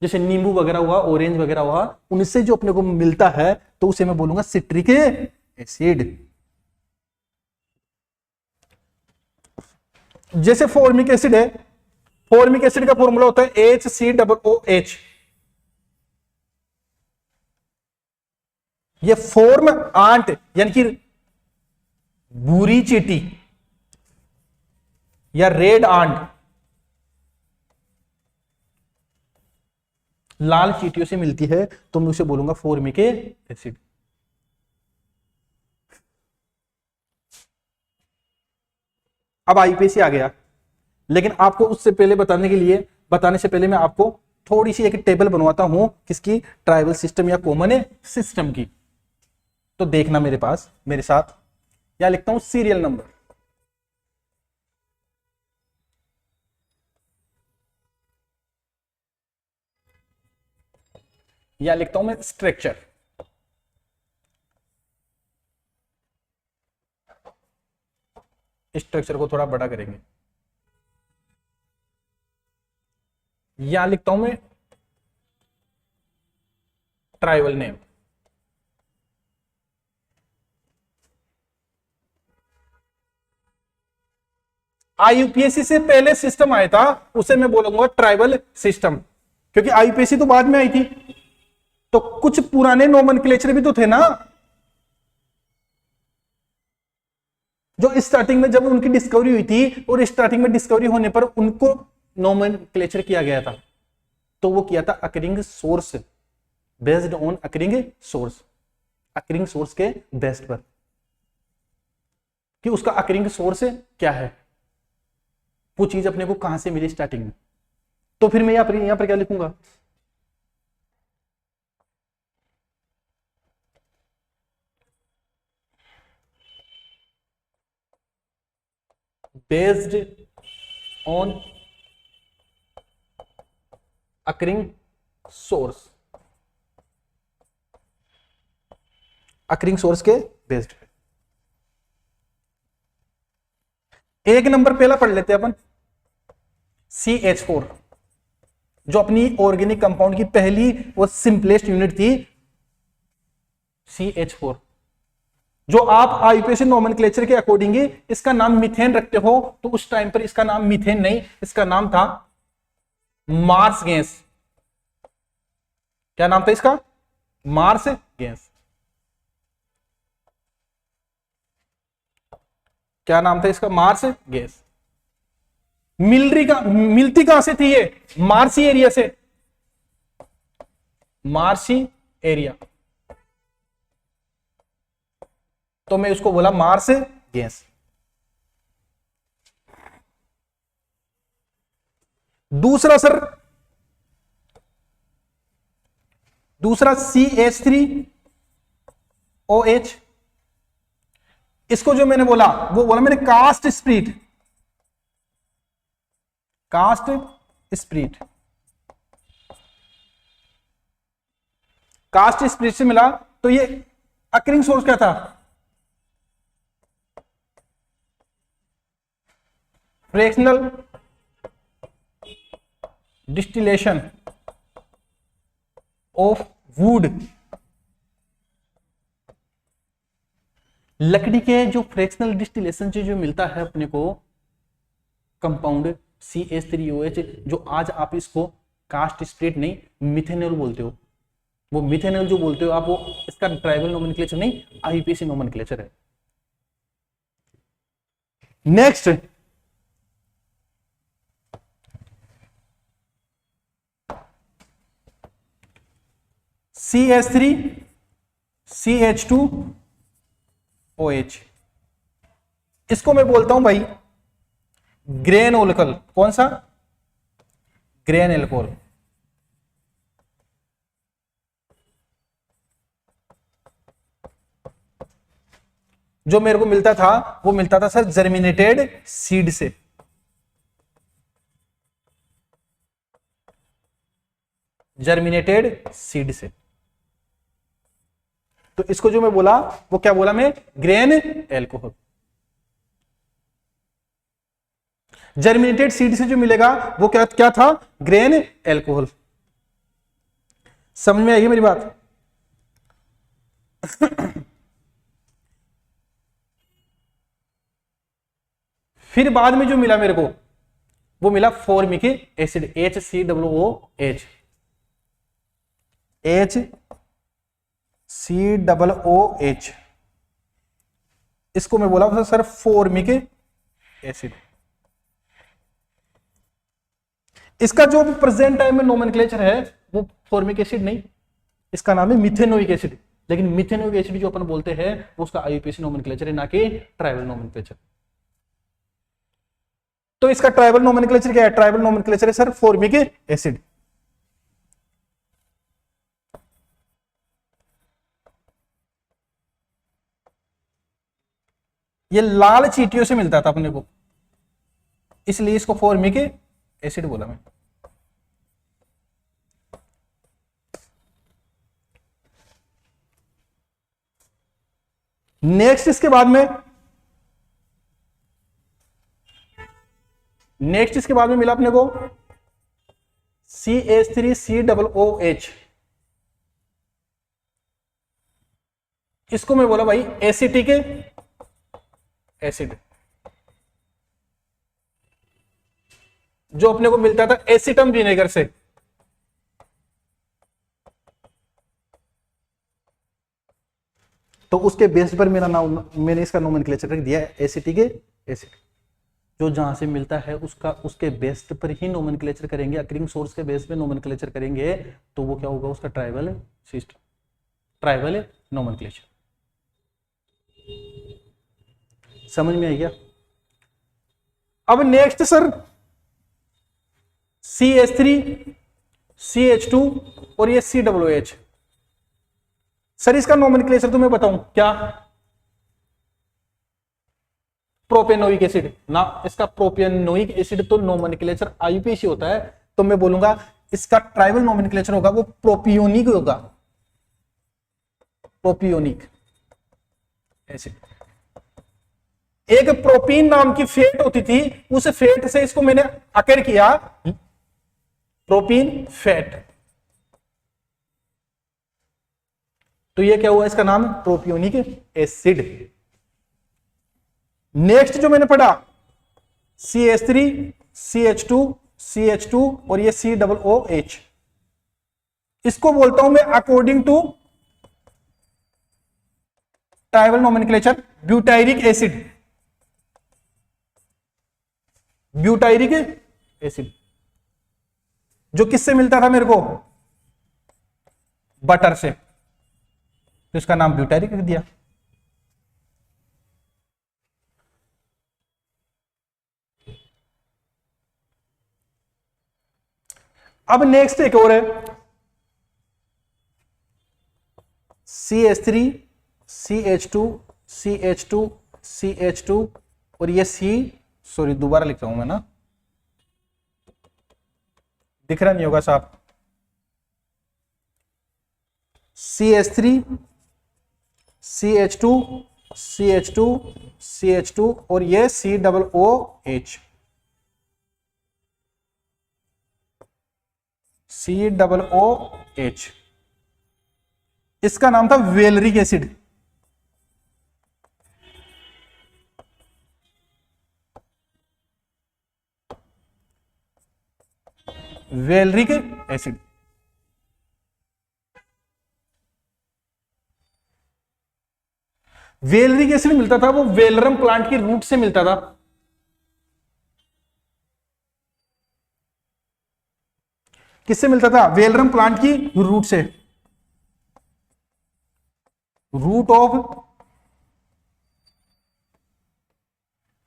जैसे नींबू वगैरह हुआ, ऑरेंज वगैरह हुआ, उनसे जो अपने को मिलता है तो उसे मैं बोलूंगा सिट्रिक एसिड। जैसे फॉर्मिक एसिड है, फॉर्मिक एसिड का फॉर्मूला होता है HCOOH। ये फॉर्म आंट यानी कि भूरी चींटी या रेड आंट, लाल चींटियों से मिलती है, तो मैं उसे बोलूंगा फॉर्मिक एसिड। अब आईपीसी आ गया, लेकिन आपको उससे पहले बताने से पहले मैं आपको थोड़ी सी एक टेबल बनवाता हूं, किसकी, ट्राइबल सिस्टम या कॉमन सिस्टम की। तो देखना मेरे पास, मेरे साथ यहां लिखता हूं सीरियल नंबर, या लिखता हूं मैं स्ट्रक्चर। स्ट्रक्चर को थोड़ा बड़ा करेंगे, या लिखता हूं मैं ट्राइबल नेम। आईयूपीएसी से पहले सिस्टम आया था, उसे मैं बोलूंगा ट्राइबल सिस्टम, क्योंकि आईयूपीएसी तो बाद में आई थी, तो कुछ पुराने नोमेनक्लेचर भी तो थे ना, जो स्टार्टिंग में जब उनकी डिस्कवरी हुई थी, और स्टार्टिंग में डिस्कवरी होने पर उनको नोमेनक्लेचर किया गया था, तो वो किया था occurring source, based on occurring source, occurring source के बेस्ट पर, कि उसका अकरिंग सोर्स क्या है, वो चीज अपने को कहां से मिली स्टार्टिंग में। तो फिर मैं यहां पर क्या लिखूंगा, based on occurring source, occurring source के बेस्ड पे। एक नंबर पहला पढ़ लेते हैं अपन, CH4, जो अपनी ऑर्गेनिक कंपाउंड की पहली और सिंपलेस्ट यूनिट थी, CH4, जो आप आईयूपीएसी नोमेनक्लेचर के अकॉर्डिंग इसका नाम मीथेन रखते हो, तो उस टाइम पर इसका नाम मीथेन नहीं, इसका नाम था मार्स गैस। क्या नाम था इसका, मार्स गैस। क्या नाम था इसका, मार्स गैस। मिलती कहां से थी ये, मार्सी एरिया से, मार्सी एरिया, तो मैं उसको बोला मार्स गैस। दूसरा सर, दूसरा CH3OH, इसको जो मैंने बोला, वो बोला मैंने cast spirit, cast spirit, cast spirit से मिला, तो ये अकरिंग सोर्स क्या था, फ्रैक्शनल डिस्टिलेशन ऑफ वुड, लकड़ी के जो फ्रैक्शनल डिस्टिलेशन से जो मिलता है अपने को कंपाउंड CH3OH, जो आज आप इसको कास्ट स्प्रीट नहीं मिथेनॉल बोलते हो, वो मिथेनॉल जो बोलते हो आप, वो इसका ट्राइबल नोमेनक्लेचर नहीं, आईयूपीएसी नोमेनक्लेचर है। नेक्स्ट CH3 CH2OH, इसको मैं बोलता हूं भाई ग्रेन ओल्कल। कौन सा, ग्रेन एल्कोहल। जो मेरे को मिलता था, वो मिलता था सर जर्मिनेटेड सीड से, जर्मिनेटेड सीड से। तो इसको जो मैं बोला वो क्या बोला मैं, ग्रेन एल्कोहल। जर्मिनेटेड सीड से जो मिलेगा वो क्या क्या था, ग्रेन एल्कोहल। समझ में आई मेरी बात? फिर बाद में जो मिला मेरे को वो मिला फॉर्मिक एसिड, HCOOH, HCOOH। इसको मैं बोला सर फॉर्मिक एसिड। इसका जो प्रेजेंट टाइम में नोमेनक्लेचर है वो फॉर्मिक एसिड नहीं, इसका नाम है मिथेनोइक एसिड। लेकिन मिथेनोइक एसिड जो अपन बोलते हैं वो उसका IUPAC नोमेनक्लेचर है, ना कि ट्राइबल नोमेनक्लेचर। तो इसका ट्राइबल नोमेनक्लेचर क्या है? ट्राइबल नोमेनक्लेचर है सर फॉर्मिक एसिड। ये लाल चींटियों से मिलता था अपने को, इसलिए इसको फॉर्मिक एसिड बोला मैं। नेक्स्ट इसके बाद में मिला अपने को CH3COOH। इसको मैं बोला भाई एसिटिक एसिड, जो अपने को मिलता था एसिटम विनेगर से। तो उसके बेस पर मेरा नाम, मैंने इसका नोमेनक्लेचर रख दिया है एसिटिक एसिड। जो जहां से मिलता है उसका उसके बेस पर ही नोमेनक्लेचर करेंगे, अकरिंग सोर्स के बेस पे नोमेनक्लेचर करेंगे, तो वो क्या होगा, उसका ट्राइबल सिस्टम, ट्राइबल नोमेनक्लेचर। समझ में आ गया? अब नेक्स्ट सर CH3 CH2 और ये COOH। सर इसका नोमेनक्लेचर तो मैं बताऊं क्या? प्रोपेनोइक एसिड ना, इसका प्रोपेनोइक एसिड तो नोमेनक्लेचर IUPAC होता है, तो मैं बोलूंगा इसका ट्राइबल नोमेनक्लेचर होगा वो प्रोपियोनिक होगा, प्रोपियोनिक एसिड। एक प्रोपीन नाम की फेट होती थी, उस फेट से इसको मैंने अकर किया प्रोपीन फैट, तो ये क्या हुआ, इसका नाम प्रोपियोनिक एसिड। नेक्स्ट जो मैंने पढ़ा CH3 CH2 CH2 और ये COOH, इसको बोलता हूं मैं according to tribal nomenclature butyric acid, butyric acid, जो किससे मिलता था मेरे को, बटर से, तो इसका नाम ब्यूटायरिक रख दिया। अब नेक्स्ट एक और है CH3 CH2 CH2 CH2 और ये सॉरी दोबारा लिख रहा हूं मैं ना, दिख रहा नहीं होगा साहब, CH3 CH2 CH2 CH2 और ये COOH, COOH। इसका नाम था valeric acid, valeric acid. Valeric acid मिलता था वो वेलरम प्लांट की रूट से मिलता था। किससे मिलता था? वेलरम प्लांट की रूट से, रूट ऑफ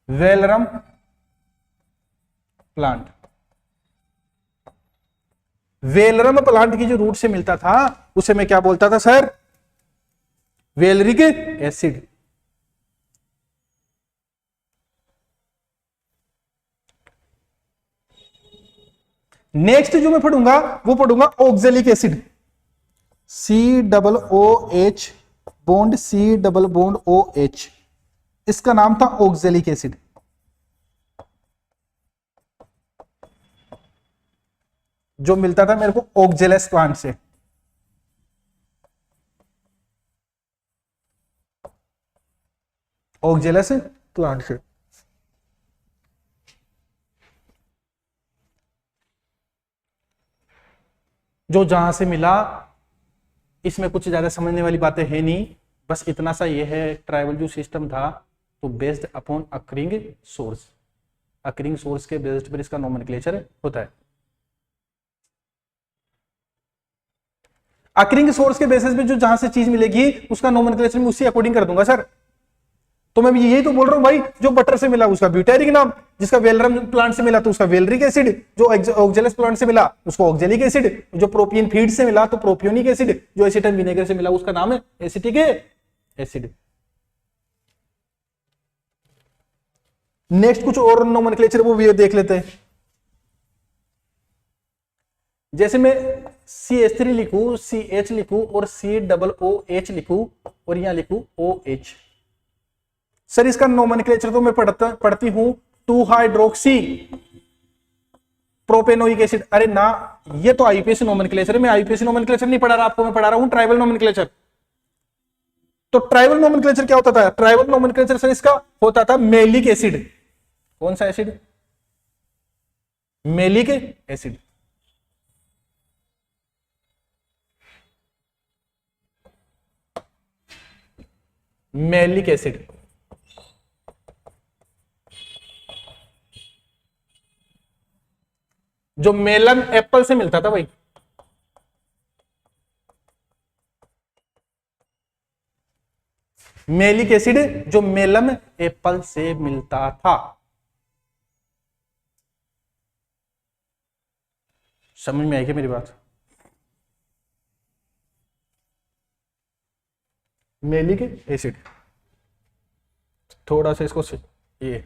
वेलरम प्लांट। वेलरम प्लांट की जो रूट से मिलता था उसे मैं क्या बोलता था सर? Valeric acid. नेक्स्ट जो मैं पढ़ूंगा वो पढ़ूंगा oxalic acid, COOH bond C double bond OH, इसका नाम था ऑक्जेलिक एसिड। जो मिलता था मेरे को ऑक्जेलस प्लांट से। ऑक्जेलस प्लांट से जो जहां से मिला, इसमें कुछ ज्यादा समझने वाली बातें है नहीं, बस इतना सा ये है। ट्राइबल जो सिस्टम था तो based upon occurring source, occurring source के बेस्ड पर इसका नोमेनक्लेचर होता है। अकरिंग सोर्स के बेसिस पे जो जहां से चीज मिलेगी उसका नोमेनक्लेचर मैं उसी अकॉर्डिंग कर दूंगा सर। तो मैं यही तो बोल रहा हूं भाई, जो बटर से मिला उसका ब्यूटेरिक नाम, जिसका वेलरम प्लांट से मिला तो उसका वेलरिक एसिड, जो ऑक्जेलस प्लांट से मिला उसको ऑक्जेलिक एसिड, जो प्रोपियन फीड से मिला तो प्रोपियोनिक एसिड, जो एसिटन विनेगर से मिला उसका नाम है एसिटिक एसिड। नेक्स्ट कुछ और नोमेनक्लेचर वो भी देख लेते हैं। जैसे मैं CH3 लिखूं, CH लिखूं और COOH लिखूं और यहां लिखूं OH, सर इसका नोमेनक्लेचर तो मैं पढ़ती हूं 2 हाइड्रोक्सी प्रोपेनोइक एसिड। अरे ना, ये तो आईपीएसी नोमेनक्लेचर है, मैं आईपीएसी नोमेनक्लेचर नहीं पढ़ा रहा आपको, मैं पढ़ा रहा हूं ट्राइबल नोमेनक्लेचर। तो ट्राइबल नोमेनक्लेचर क्या होता था? ट्राइबल नोमेनक्लेचर सर इसका होता था मेलिक एसिड। कौन सा acid? Malic acid. Malic acid जो मेलन एप्पल से मिलता था भाई, मेलिक एसिड जो मेलम एप्पल से मिलता था। समझ में आई क्या मेरी बात? मेलिक एसिड, थोड़ा सा इसको ये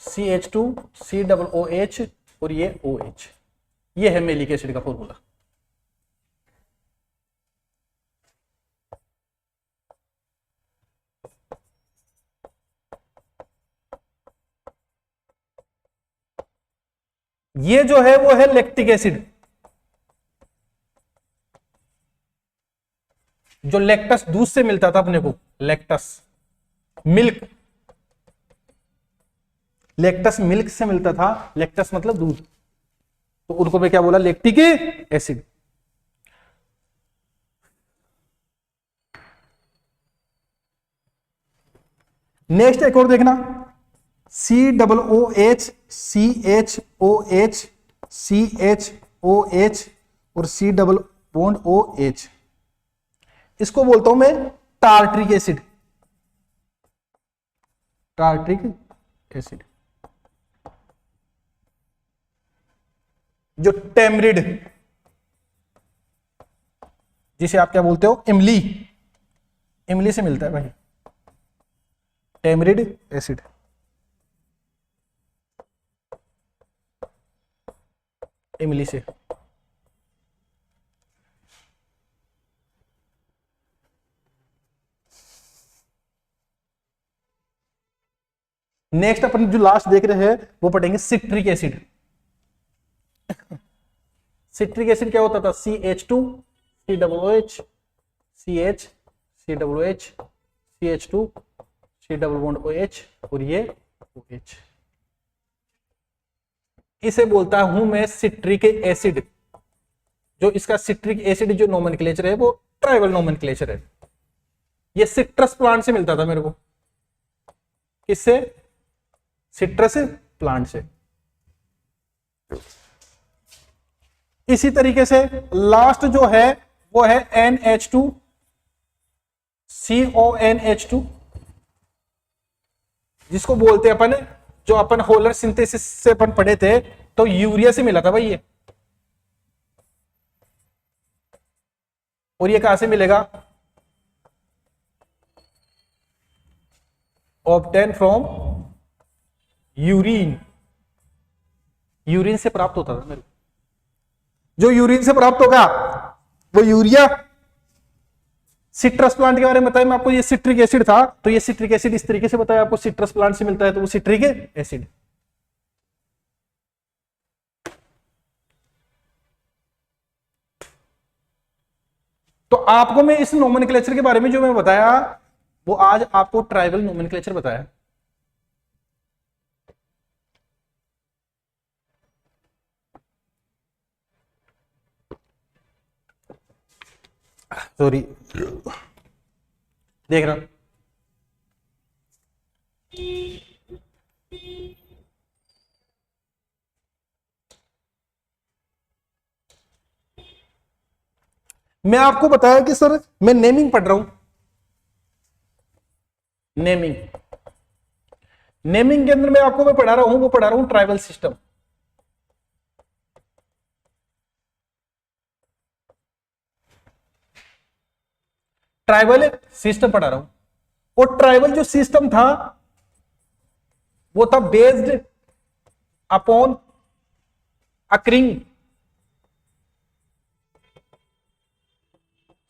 CH2 COOH और ये OH, ये है मेलिक एसिड का फॉर्मूला। ये जो है वो है लैक्टिक एसिड, जो लैक्टस दूध से मिलता था अपने को, लैक्टस मिल्क, लैक्टस मिल्क से मिलता था, लैक्टस मतलब दूध, तो उनको मैं क्या बोला? Lactic acid. नेक्स्ट एक और देखना, COOH CHOH CHOH और C डबल बॉन्ड OH, इसको बोलता हूं मैं टार्ट्रिक एसिड। टार्ट्रिक एसिड जो टेमरिड, जिसे आप क्या बोलते हो? इमली, इमली से मिलता है भाई, टेमरिड एसिड। इमली से। नेक्स्ट अपन जो लास्ट देख रहे हैं वो पढ़ेंगे सिट्रिक एसिड। सिट्रिक एसिड क्या होता था? CH2 COOH CH COOH CH2 C double bond OH और ये OH, इसे बोलता हूं मैं सिट्रिक एसिड। जो इसका सिट्रिक एसिड जो नोमेनक्लेचर है वो ट्राइबल नोमेनक्लेचर है। ये सिट्रस प्लांट से मिलता था मेरे को। किससे? सिट्रस प्लांट से। इसी तरीके से लास्ट जो है वो है NH2 CONH2, जिसको बोलते अपन, जो अपन होलर सिंथेसिस से अपन पढ़े थे तो यूरिया से मिला था भाई ये। और ये कहां से मिलेगा? Obtain from urine. यूरिन से प्राप्त होता था मेरे को। जो यूरिन से प्राप्त होगा वो यूरिया। सिट्रस प्लांट के बारे में बताया मैं आपको, ये सिट्रिक एसिड था, तो ये सिट्रिक एसिड इस तरीके से बताया आपको, सिट्रस प्लांट से मिलता है तो वो सिट्रिक एसिड। तो आपको मैं इस नोमेनक्लेचर के बारे में जो मैं बताया वो आज आपको ट्राइबल नोमेनक्लेचर बताया। सॉरी, देख रहा मैं आपको बताया कि सर मैं नेमिंग पढ़ रहा हूं। नेमिंग नेमिंग के अंदर मैं आपको पढ़ा रहा हूं, वो पढ़ा रहा हूं ट्राइबल सिस्टम। ट्राइबल सिस्टम पढ़ा रहा हूं। और ट्राइबल जो सिस्टम था वो था based upon occurring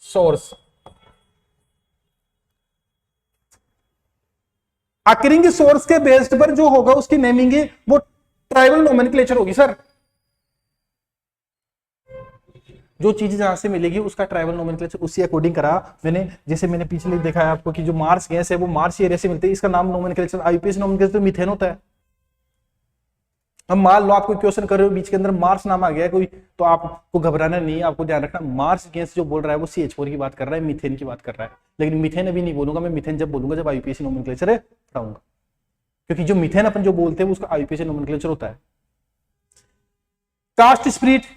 source. Occurring source के बेस्ड पर जो होगा उसकी नेमिंग वो ट्राइबल नोमेनक्लेचर होगी सर। जो चीज जहां से मिलेगी उसका ट्राइबल नोमेनक्लेचर उसी अकॉर्डिंग करा मैंने। जैसे मैंने पिछले देखा है आपको कि जो मार्स गैस है वो मार्स एरिया से मिलती है, इसका नाम नोमेनक्लेचर आईपीएस नोमेनक्लेचर मीथेन होता है। अब मान लो आप कोई क्वेश्चन कर रहे हो बीच के अंदर मार्स नाम आ गया कोई, तो आपको घबराना नहीं है, आपको ध्यान रखना मार्स गैस जो बोल रहा है वो CH4 की बात कर रहा है, मीथेन की बात कर रहा है। लेकिन मीथेन अभी नहीं बोलूंगा मैं, मीथेन जब बोलूंगा जब आईपीएस नोमेनक्लेचर पढ़ाऊंगा, क्योंकि जो मीथेन अपन जो बोलते हैं उसका आईपीएस नोमेनक्लेचर होता है। Cast spirit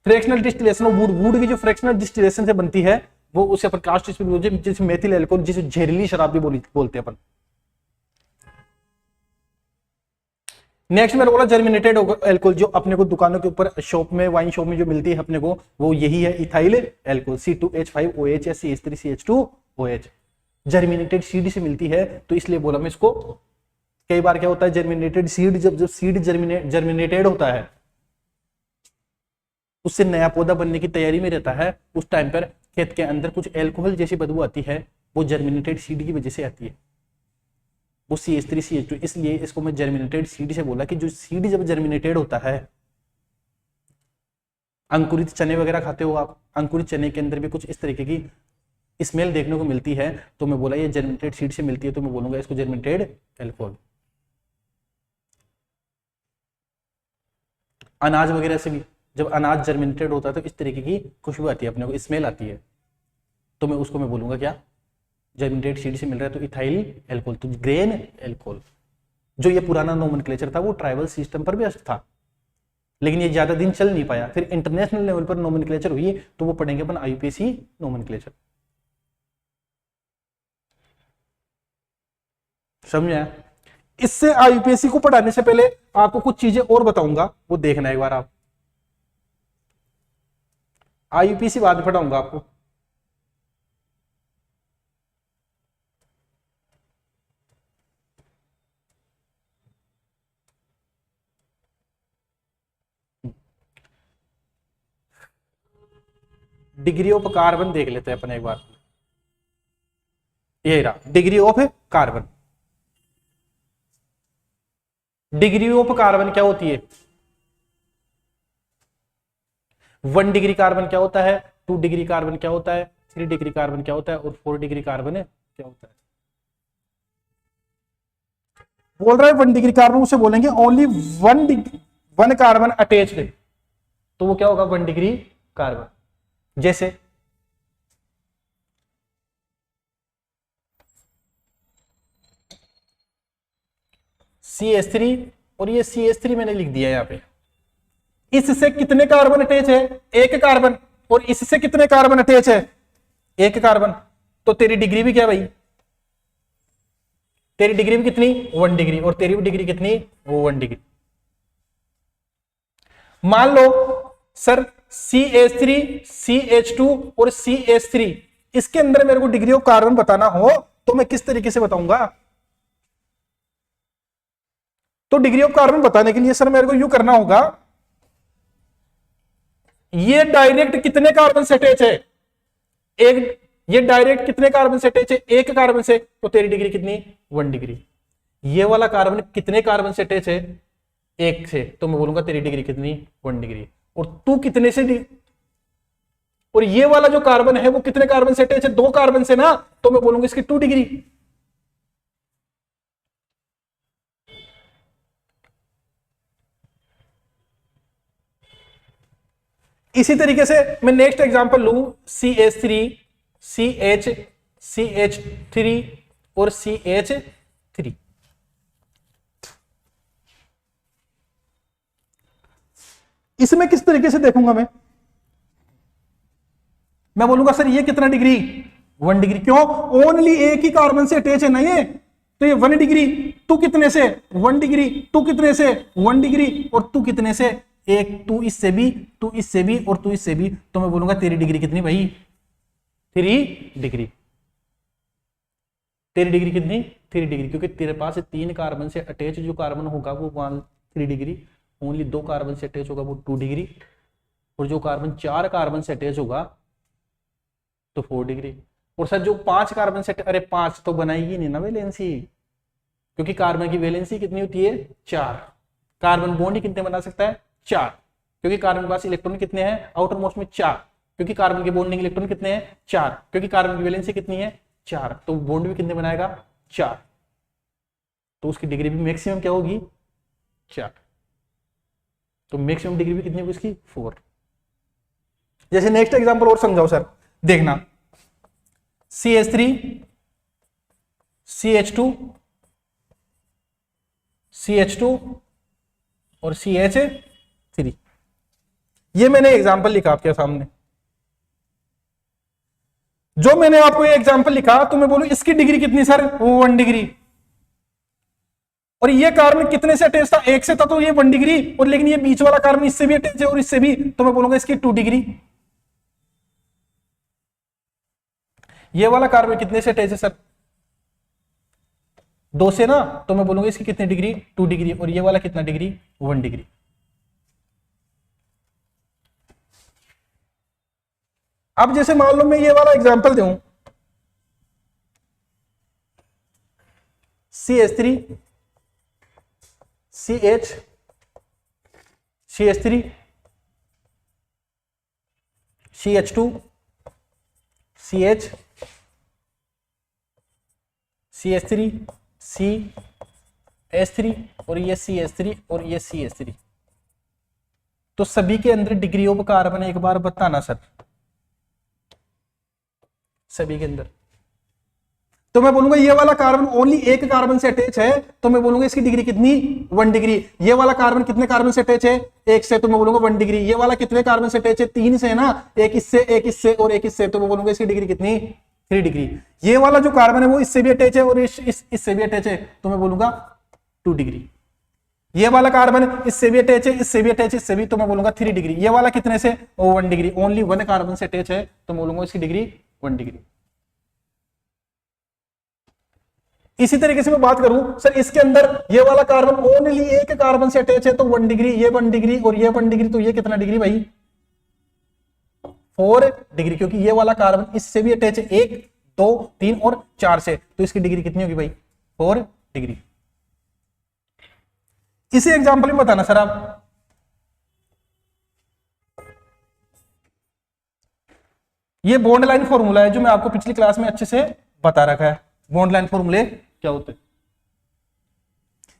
fractional distillation of wood, wood की जो फ्रैक्शनल डिस्टिलेशन से बनती है वो उसे अपन कास्ट स्पिरिट, जिसे मेथिल अल्कोहल, जिसे जहरीली शराब भी बोलते हैं अपन। नेक्स्ट मैंने बोला जर्मिनेटेड अल्कोहल, जो अपने को दुकानों के ऊपर शॉप में वाइन शॉप में जो मिलती है अपने को वो यही है इथाइल अल्कोहल C2H5OH या CH3CH2OH। जर्मिनेटेड सीड से मिलती है तो इसलिए बोला मैं इसको। कई बार क्या होता है जर्मिनेटेड सीड, जब सीड जर्मिनेटेड होता है उससे नया पौधा बनने की तैयारी में रहता है, उस टाइम पर खेत के अंदर कुछ अल्कोहल जैसी बदबू आती है, वो जर्मिनेटेड सीड की वजह से आती है, वो CH3CH2। इसलिए इसको मैं जर्मिनेटेड सीड से बोला कि जो सीड जब जर्मिनेटेड होता है, अंकुरित चने वगैरह खाते हो आप, अंकुरित चने के अंदर भी कुछ इस तरीके की स्मेल देखने को मिलती है, तो मैं बोला ये जर्मिनेटेड सीड से मिलती है, तो मैं बोलूंगा इसको जर्मिनेटेड अल्कोहल। अनाज वगैरह से भी जब अनाज जर्मिनेटेड होता है तो इस तरीके की खुशबू आती है, अपने को स्मेल आती है, तो मैं उसको मैं बोलूंगा क्या, जर्मिनेटेड सीड से मिल रहा है, तो इथाइल अल्कोहल, तो ग्रेन अल्कोहल। जो ये पुराना नोमेनक्लेचर था वो ट्राइबल सिस्टम पर बेस्ड था, लेकिन ये ज्यादा दिन चल नहीं पाया। फिर इंटरनेशनल लेवल पर नोमेनक्लेचर हुई तो वो पढ़ेंगे अपन आईपीसी नोमेनक्लेचर। समझे? इससे आईपीएससी को पढ़ाने से पहले आपको कुछ चीजें और बताऊंगा, वो देखना एक बार आप। आईपीसी बाद में पढ़ाऊंगा आपको। डिग्री ऑफ कार्बन देख लेते हैं अपन एक बार। ये रहा degree of carbon. Degree of carbon क्या होती है? 1 डिग्री कार्बन क्या होता है, 2 डिग्री कार्बन क्या होता है, 3 डिग्री कार्बन क्या होता है, और 4 डिग्री कार्बन क्या होता है। बोल रहा है 1 डिग्री कार्बन, उसे बोलेंगे ओनली 1 कार्बन अटैच्ड, तो वो क्या होगा 1 डिग्री कार्बन। जैसे CH3 और ये CH3 मैंने लिख दिया यहां पे। इससे कितने कार्बन अटैच है? 1 कार्बन। और इससे कितने कार्बन अटैच है? 1 कार्बन। तो तेरी डिग्री भी क्या भाई, तेरी डिग्री भी कितनी 1 डिग्री, और तेरी भी डिग्री कितनी वो 1 डिग्री। मान लो सर CH3, CH2 और CH3, इसके अंदर मेरे को डिग्री ऑफ कार्बन बताना हो तो मैं किस तरीके से बताऊंगा? तो डिग्री ऑफ कार्बन बताने के लिए सर मेरे को यूं करना होगा, ये डायरेक्ट कितने कार्बन से अटैच है? एक, ये डायरेक्ट कितने कार्बन से अटैच है? एक कार्बन से, तो तेरी डिग्री कितनी? 1 डिग्री। ये वाला कार्बन कितने कार्बन से अटैच है? एक से, तो मैं बोलूंगा तेरी डिग्री कितनी? 1 डिग्री। और तू कितने से और ये वाला जो कार्बन है वो कितने कार्बन से अटैच है? 2 कार्बन से ना, तो मैं बोलूंगा इसकी 2 डिग्री। इसी तरीके से मैं नेक्स्ट एग्जांपल लूं, CH3, CH3 और CH3। इसमें किस तरीके से देखूंगा मैं बोलूंगा सर ये कितना डिग्री? 1 डिग्री। क्यों? ओनली एक ही कार्बन से अटैच है ना ये, तो ये 1 डिग्री। तू कितने से? 1 डिग्री। तू कितने से? 1 डिग्री। और तू कितने से? एक। तू इससे भी, तू इससे भी और तू इससे भी, तो मैं बोलूंगा तेरी डिग्री कितनी भाई? 3 डिग्री। तेरी डिग्री कितनी? 3 डिग्री, क्योंकि तेरे पास 3 कार्बन से अटैच जो कार्बन होगा वो 3 डिग्री, ओनली 2 कार्बन से अटैच होगा वो 2 डिग्री, और जो कार्बन 4 कार्बन से अटैच होगा तो 4 डिग्री। और सर जो 5 कार्बन से, अरे 5 तो बनाएगी नहीं ना वैलेंसी, क्योंकि कार्बन की वैलेंसी कितनी होती है? 4। कार्बन बॉन्ड ही कितने बना सकता है? 4, क्योंकि कार्बन के पास इलेक्ट्रॉन कितने हैं आउटर मोस्ट में? 4, क्योंकि कार्बन के बॉन्डिंग इलेक्ट्रॉन कितने हैं? 4, क्योंकि कार्बन की वैलेंसी कितनी है? 4, तो बॉन्ड भी कितने बनाएगा? 4, तो उसकी डिग्री भी मैक्सिमम क्या होगी? 4, तो मैक्सिमम डिग्री भी कितनी होगी उसकी? 4। जैसे नेक्स्ट एग्जांपल और समझाओ सर, देखना, CH3, CH2, CH2 और CH3, ये मैंने एग्जांपल लिखा आपके सामने। जो मैंने आपको ये एग्जांपल लिखा तो मैं बोलूं इसकी डिग्री कितनी सर? 1 डिग्री। और ये कार्बन कितने से अटैच था? एक से था, तो ये 1 डिग्री। और लेकिन ये बीच वाला कार्बन इससे भी अटैच है और इससे भी, तो मैं बोलूंगा इसकी 2 डिग्री। ये वाला कार्बन कितने से अटैच है सर? 2 से ना, तो मैं बोलूंगा इसकी कितनी डिग्री? 2 डिग्री। और ये वाला कितना डिग्री? 1 डिग्री। अब जैसे मान लो मैं ये वाला एग्जांपल दूं, CH3, CH3, CH2, CH3, CH3 और ये CH3 और ये CH3, तो सभी के अंदर डिग्री ऑफ कार्बन एक बार बताना सर, सभी के अंदर। तो मैं बोलूंगा ये वाला कार्बन ओनली एक कार्बन से अटैच है, तो मैं बोलूंगा इसकी डिग्री कितनी? 1 डिग्री। ये वाला कार्बन कितने कार्बन से अटैच है? एक से, तो मैं बोलूंगा 1 डिग्री। ये वाला कितने कार्बन से अटैच है? 3 से है ना, एक इससे और एक इससे, तो मैं बोलूंगा इसकी डिग्री कितनी? 3 डिग्री। ये वाला जो कार्बन है वो इससे भी अटैच है और इससे भी अटैच है, तो मैं बोलूंगा 2 डिग्री। ये वाला कार्बन इससे भी अटैच है, इससे भी अटैच है, इससे भी, तो मैं बोलूंगा 3 डिग्री। ये वाला कितने से? 1 डिग्री। ओनली 1 कार्बन से अटैच है, तो मैं बोलूंगा इसकी डिग्री 1 डिग्री। इसी तरीके से मैं बात करूं सर, इसके अंदर ये वाला कार्बन ओनली एक कार्बन से अटैच है, तो 1 डिग्री, ये 1 डिग्री और ये 1 डिग्री, तो ये कितना डिग्री भाई? 4 डिग्री, क्योंकि ये वाला कार्बन इससे भी अटैच है, 1, 2, 3 और 4 से, तो इसकी डिग्री कितनी होगी भाई? 4 डिग्री। इसी एग्जांपल में बताना सर आप, ये बॉन्ड लाइन फॉर्मूला है जो मैं आपको पिछली क्लास में अच्छे से बता रखा है। बॉन्ड लाइन फॉर्मूले क्या होते हैं?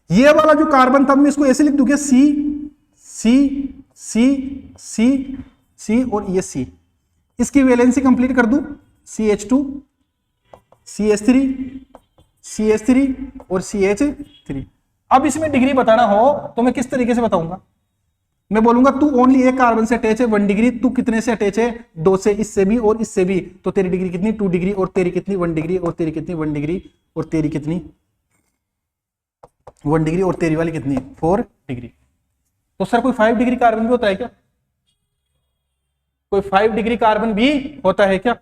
ये वाला जो कार्बन था मैं इसको ऐसे लिख दूंगा, सी सी सी सी सी और ये सी, इसकी वैलेंसी कंप्लीट कर दूं, CH2, CH3, CH3 और CH3। अब इसमें डिग्री बताना हो तो मैं किस तरीके से बताऊंगा? मैं बोलूंगा तू ओनली एक कार्बन से अटैच है 1 डिग्री, तू कितने से अटैच है? 2 से, इससे भी और इससे भी, तो तेरी डिग्री कितनी? 2 डिग्री। और तेरी कितनी? 1 डिग्री। और तेरी कितनी? 1 डिग्री। और तेरी कितनी? 1 डिग्री। और तेरी वाली कितनी? 4 डिग्री। तो सर कोई 5 डिग्री कार्बन भी होता है क्या? कोई 5 डिग्री कार्बन भी होता है क्या?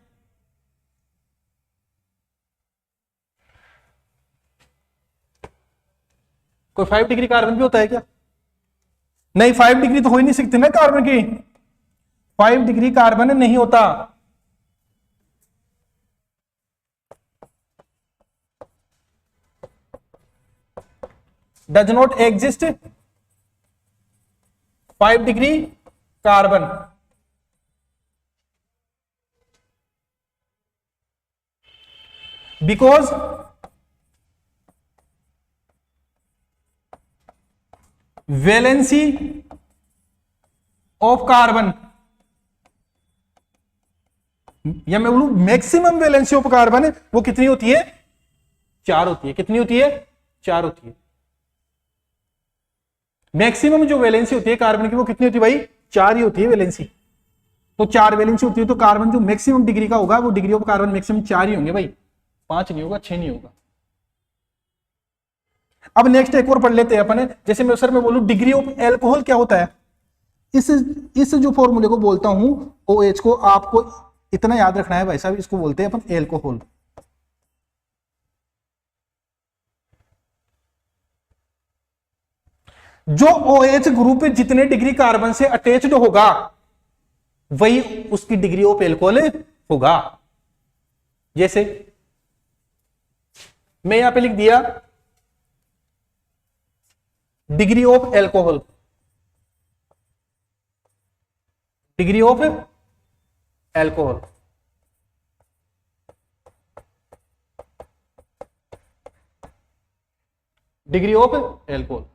कोई 5 डिग्री कार्बन भी होता है क्या? नहीं, 5 डिग्री तो हो ही नहीं सकती ना कार्बन की, 5 डिग्री कार्बन नहीं होता। Does not exist 5 degree carbon. Because valency of carbon, या मैं बोलूं मैक्सिमम वैलेंसी ऑफ कार्बन वो कितनी होती है? 4 होती है। कितनी होती है? 4 होती है। मैक्सिमम जो वैलेंसी होती है कार्बन की वो कितनी होती है भाई? 4 ही होती है वैलेंसी। तो 4 वैलेंसी होती है तो कार्बन जो मैक्सिमम डिग्री का होगा वो डिग्री ऑफ कार्बन मैक्सिमम 4 ही होंगे भाई, 5 नहीं होगा, 6 नहीं होगा। अब नेक्स्ट एक और पढ़ लेते हैं अपन। जैसे मैं सर मैं बोलूं डिग्री ऑफ एल्कोहल क्या होता है, इस जो फॉर्मूले को बोलता हूं OH को, आपको इतना याद रखना है भाई साहब, इसको बोलते हैं अपन एल्कोहल। जो OH ग्रुप जितने डिग्री कार्बन से अटैच्ड होगा वही उसकी डिग्री ऑफ एल्कोहल होगा। जैसे मैं यहां पे लिख दिया degree of alcohol, degree of alcohol, degree of alcohol.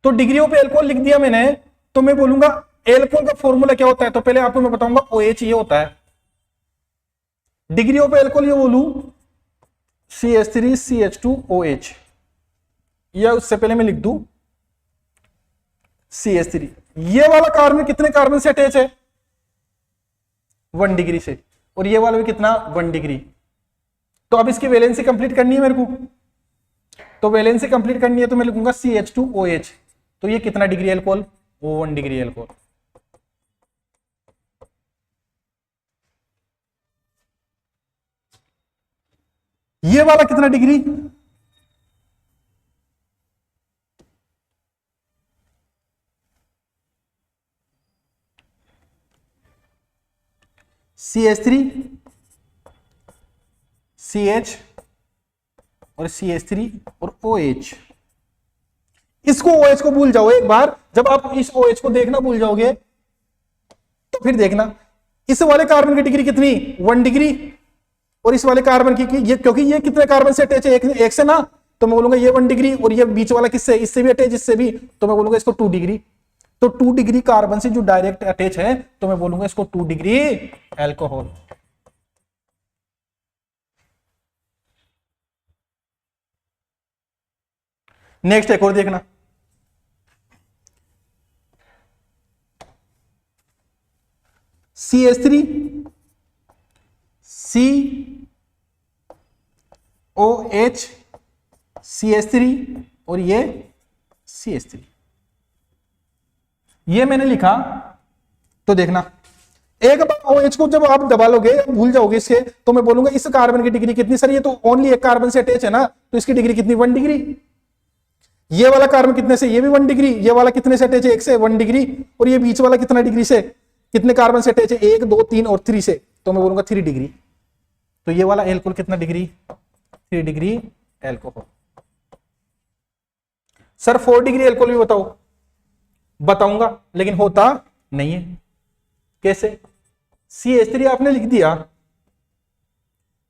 तो डिग्री ऑफ एल्कोहल लिख दिया मैंने, तो मैं बोलूंगा एल्कोहल का फॉर्मूला क्या होता है, तो पहले आपको मैं बताऊंगा OH ये होता है। डिग्री ऑफ एल्कोहल ये बोलूं CH3CH2OH, या उससे पहले मैं लिख दूं CH3। ये वाला कार्बन कितने कार्बन से अटैच है? 1 डिग्री से। और ये वाला भी कितना? 1 डिग्री। तो अब इसकी वैलेंसी कंप्लीट करनी है मेरे को, तो वैलेंसी कंप्लीट करनी है तो मैं लिखूंगा CH2OH। तो ये कितना डिग्री एल्कोहल? वो 1 डिग्री एल्कोहल। ये वाला कितना डिग्री? CH3 CH और CH3 और OH। इसको OH को भूल जाओ एक बार, जब आप इस OH को देखना भूल जाओगे तो फिर देखना इस वाले कार्बन की डिग्री कितनी? 1 डिग्री। और इस वाले कार्बन की ये, क्योंकि ये कितने कार्बन से अटैच है? एक से ना, तो मैं बोलूंगा ये 1 डिग्री। और ये बीच वाला किससे? इससे भी अटैच, इससे भी, तो मैं बोलूंगा इसको 2 डिग्री। तो 2 डिग्री कार्बन से जो डायरेक्ट अटैच है तो मैं बोलूंगा इसको 2 डिग्री एल्कोहल। नेक्स्ट एक और देखना, CH3 COH CH3 और ये CH3। ये मैंने लिखा, तो देखना एक बार OH को जब आप दबा लोगे, भूल जाओगे इसके, तो मैं बोलूंगा इस कार्बन की डिग्री कितनी? सर ये तो ओनली एक कार्बन से अटैच है ना, तो इसकी डिग्री कितनी? 1 डिग्री। ये वाला कार्बन कितने से? ये भी 1 डिग्री। ये वाला कितने से अटैच है? 1 से, 1 डिग्री। और ये बीच वाला कितना डिग्री से, कितने कार्बन से अटैच है? 1 2 3 और 3 से, तो मैं बोलूंगा 3 डिग्री। तो ये वाला एल्कोहल कितना degree? 3 degree alcohol. Sir 4 degree alcohol भी बताओ, बताऊंगा, लेकिन होता नहीं है। कैसे? CH3 आपने लिख दिया,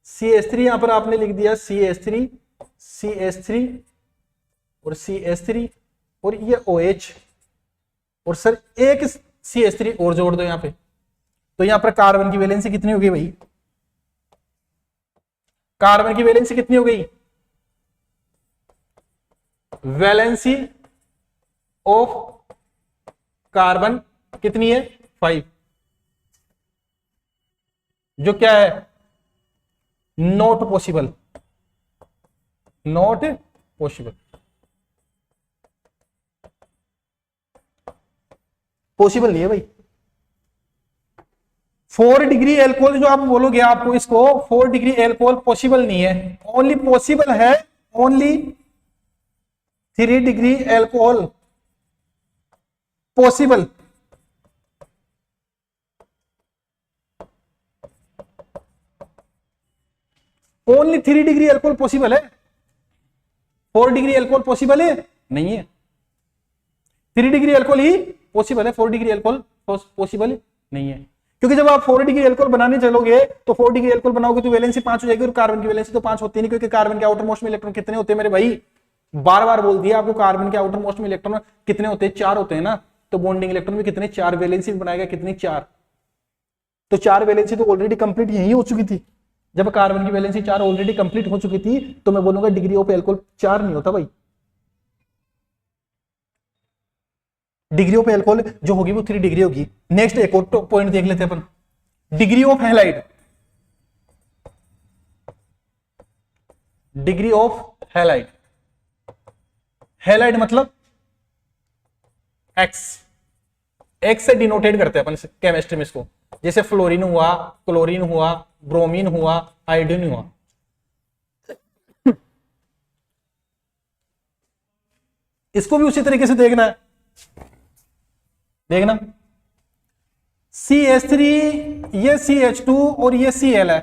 CH3 यहां पर आपने लिख दिया CH3 CH3 और CH3 और ये OH, और सर एक CH3 और जोड़ दो यहां पे, तो यहां पर कार्बन की वैलेंसी कितनी हो गई भाई? कार्बन की वैलेंसी कितनी हो गई? वैलेंसी ऑफ कार्बन कितनी है? 5, जो क्या है? Not possible, not possible, possible नहीं है भाई। 4 डिग्री एल्कोहल जो आप बोलोगे, आपको इसको 4 डिग्री एल्कोहल पॉसिबल नहीं है, ओनली पॉसिबल है only 3 degree alcohol possible. Only 3 degree alcohol possible है, 4 डिग्री एल्कोहल पॉसिबल है नहीं है। 3 डिग्री एल्कोहल ही पॉसिबल है, 4 डिग्री एल्कोहल पॉसिबल नहीं है। क्योंकि जब आप 4 डिग्री एल्कोहल बनाने चलोगे तो 4 डिग्री एल्कोहल बनाओगे तो वैलेंसी 5 हो जाएगी, और कार्बन की वैलेंसी तो 5 होती नहीं, क्योंकि कार्बन के आउटर मोस्ट में इलेक्ट्रॉन कितने होते हैं मेरे भाई, बार बार बोल दिया आपको, कार्बन के आउटर मोस्ट में इलेक्ट्रॉन कितने होते हैं, 4 होते हैं ना। तो बॉन्डिंग इलेक्ट्रॉन भी कितने, 4, वैलेंसी बनाएगा कितनी, 4। तो 4 वैलेंसी तो ऑलरेडी कंप्लीट यही हो चुकी थी, जब कार्बन की वैलेंसी 4 ऑलरेडी कंप्लीट हो चुकी थी, तो मैं बोलूंगा डिग्री ऑफ एल्कोहल 4 नहीं होता भाई। डिग्री ऑफ एल्कोहल जो होगी वो 3 डिग्री होगी। नेक्स्ट एक और पॉइंट देख लेते हैं अपन, degree of halide. Degree of halide, halide मतलब एक्स, एक्स से डिनोटेट करते हैं अपन केमिस्ट्री में इसको, जैसे फ्लोरीन हुआ, क्लोरीन हुआ, ब्रोमीन हुआ, आयोडीन हुआ। इसको भी उसी तरीके से देखना है, देखना CH3 ये CH2 और ये Cl है,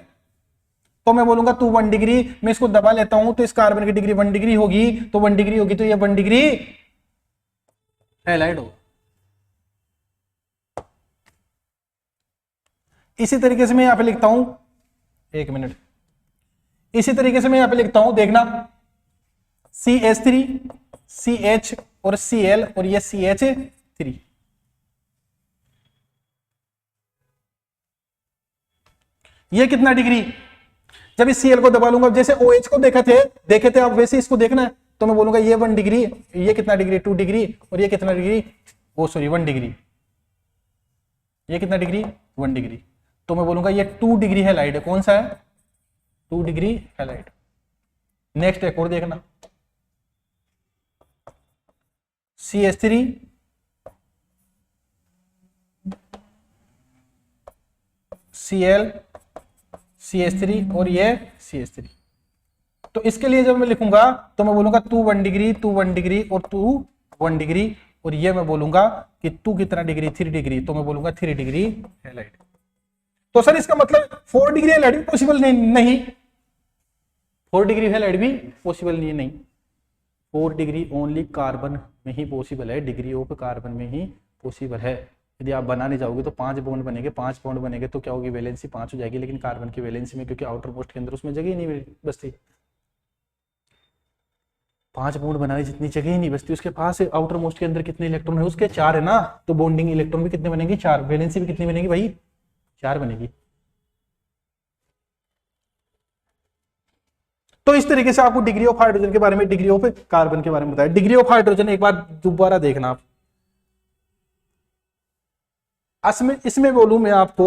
तो मैं बोलूंगा तू 1 डिग्री, मैं इसको दबा लेता हूं तो इस कार्बन की डिग्री 1 डिग्री होगी, तो 1 डिग्री होगी तो ये 1 डिग्री हैलाइड होगा। इसी तरीके से मैं यहां पे लिखता हूं, एक मिनट, इसी तरीके से मैं यहां पे लिखता हूं, देखना CH3 CH और Cl और ये CH3, ये कितना डिग्री, जब इस Cl को दबा लूंगा, जैसे OH को देखे थे आप, वैसे इसको देखना है, तो मैं बोलूंगा ये 1 डिग्री, ये कितना डिग्री, 2 डिग्री, और ये कितना डिग्री, ओ सॉरी 1 डिग्री, ये कितना डिग्री, 1 डिग्री, तो मैं बोलूंगा ये 2 डिग्री हैलाइड है। कौन सा है, 2 डिग्री हैलाइड। नेक्स्ट एक और देखना, CH3 Cl CH3 और ये CH3, तो इसके लिए जब मैं लिखूंगा तो मैं बोलूंगा तू 1 डिग्री, तू 1 डिग्री और तू 1 डिग्री, और ये मैं बोलूंगा कि तू कितना डिग्री, 3 डिग्री, तो मैं बोलूंगा 3 डिग्री हैलाइड। तो सर इसका मतलब 4 डिग्री हैलाइड भी पॉसिबल नहीं, 4 डिग्री हैलाइड भी पॉसिबल नहीं, 4 डिग्री ओनली कार्बन में ही पॉसिबल है, डिग्री ऑफ कार्बन में ही पॉसिबल है। यदि आप बनाने जाओगे तो 5 बॉन्ड बनेंगे, 5 बॉन्ड बनेंगे तो क्या होगी, वैलेंसी 5 हो जाएगी, लेकिन कार्बन की वैलेंसी में, क्योंकि आउटर मोस्ट के अंदर उसमें जगह ही नहीं बचती, 5 बॉन्ड बनाने जितनी जगह ही नहीं बचती उसके पास। आउटर मोस्ट के अंदर कितने इलेक्ट्रॉन है, उसके 4 है ना, तो बॉन्डिंग इलेक्ट्रॉन भी कितने बनेंगे, 4, वैलेंसी भी कितनी बनेगी भाई, 4 बनेगी। तो इस तरीके से आपको डिग्री ऑफ हाइड्रोजन के बारे में, डिग्री ऑफ कार्बन के बारे में बताया। डिग्री ऑफ हाइड्रोजन एक बार दोबारा देखना आप, इसमें बोलूं मैं आपको,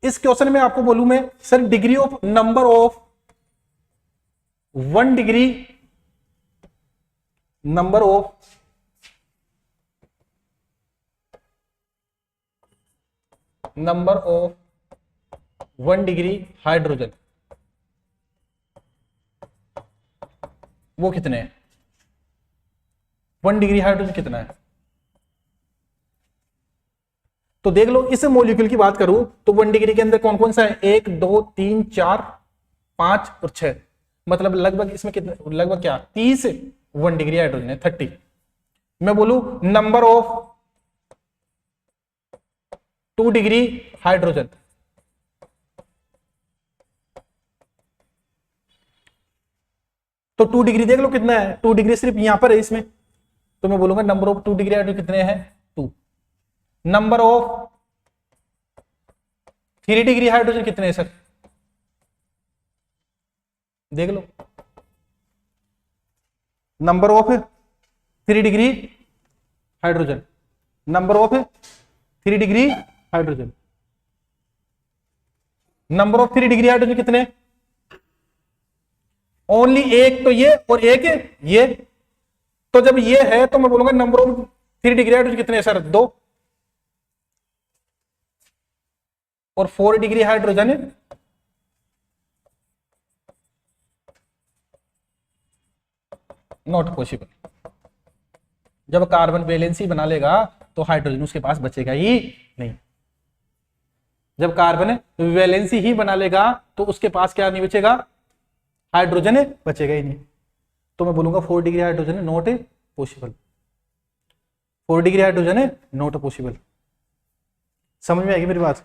इस क्वेश्चन में आपको बोलूं मैं sir degree of number of 1 degree, number of 1 degree hydrogen, वो कितने हैं, 1 डिग्री हाइड्रोजन कितना है, तो देख लो। इस मॉलिक्यूल की बात करूं तो 1 डिग्री के अंदर कौन कौन सा है, 1 2 3 4 5 और 6, मतलब लगभग इसमें कितने, लगभग क्या 30 1 डिग्री हाइड्रोजन है, 30। मैं बोलूं नंबर ऑफ 2 डिग्री हाइड्रोजन, तो 2 डिग्री देख लो कितना है, 2 डिग्री सिर्फ यहां पर है इसमें, तो मैं बोलूंगा नंबर ऑफ 2 डिग्री हाइड्रोजन कितने हैं, 2। नंबर ऑफ 3 डिग्री हाइड्रोजन कितने हैं सर, देख लो, number of 3 degree hydrogen, number of 3 degree hydrogen, number of 3 degree hydrogen कितने, ओनली एक तो ये और एक ये, तो जब ये है तो मैं बोलूंगा नंबर ऑफ 3 डिग्री हाइड्रोजन कितने हैं सर, 2। और 4 डिग्री हाइड्रोजन नॉट पॉसिबल। जब कार्बन वैलेंसी बना लेगा तो हाइड्रोजन उसके पास बचेगा ही नहीं। जब कार्बन वैलेंसी ही बना लेगा तो उसके पास क्या नहीं बचेगा, हाइड्रोजन बचेगा ही नहीं। तो मैं बोलूंगा 4 degree hydrogen not possible, 4 degree hydrogen not possible. समझ में आएगी मेरी बात?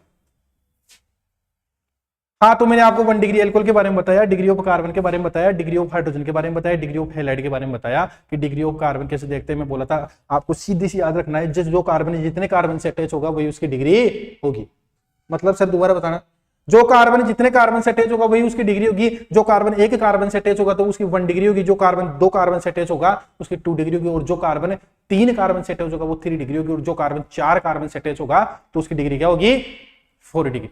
हाँ, तो मैंने आपको 1 डिग्री एल्कोहल के बारे में बताया, डिग्री ऑफ कार्बन के बारे में बताया, डिग्री ऑफ हाइड्रोजन के बारे में बताया, डिग्री ऑफ हैलाइड के बारे में बताया कि डिग्री ऑफ कार्बन कैसे देखते हैं। मैं बोला था आपको सीधी सी याद रखना है, जो कार्बन जितने कार्बन से अटैच होगा वही उसकी डिग्री होगी। मतलब सर दोबारा बताना, जो कार्बन जितने कार्बन से अटैच होगा वही उसकी डिग्री होगी। जो कार्बन एक कार्बन से अटैच होगा तो उसकी 1 डिग्री होगी, जो कार्बन 2 कार्बन से अटैच होगा उसकी 2 डिग्री होगी, और जो कार्बन 3 कार्बन से अटैच होगा वो 3 डिग्री होगी, और जो कार्बन 4 कार्बन से अटैच होगा तो उसकी डिग्री क्या होगी, 4 डिग्री।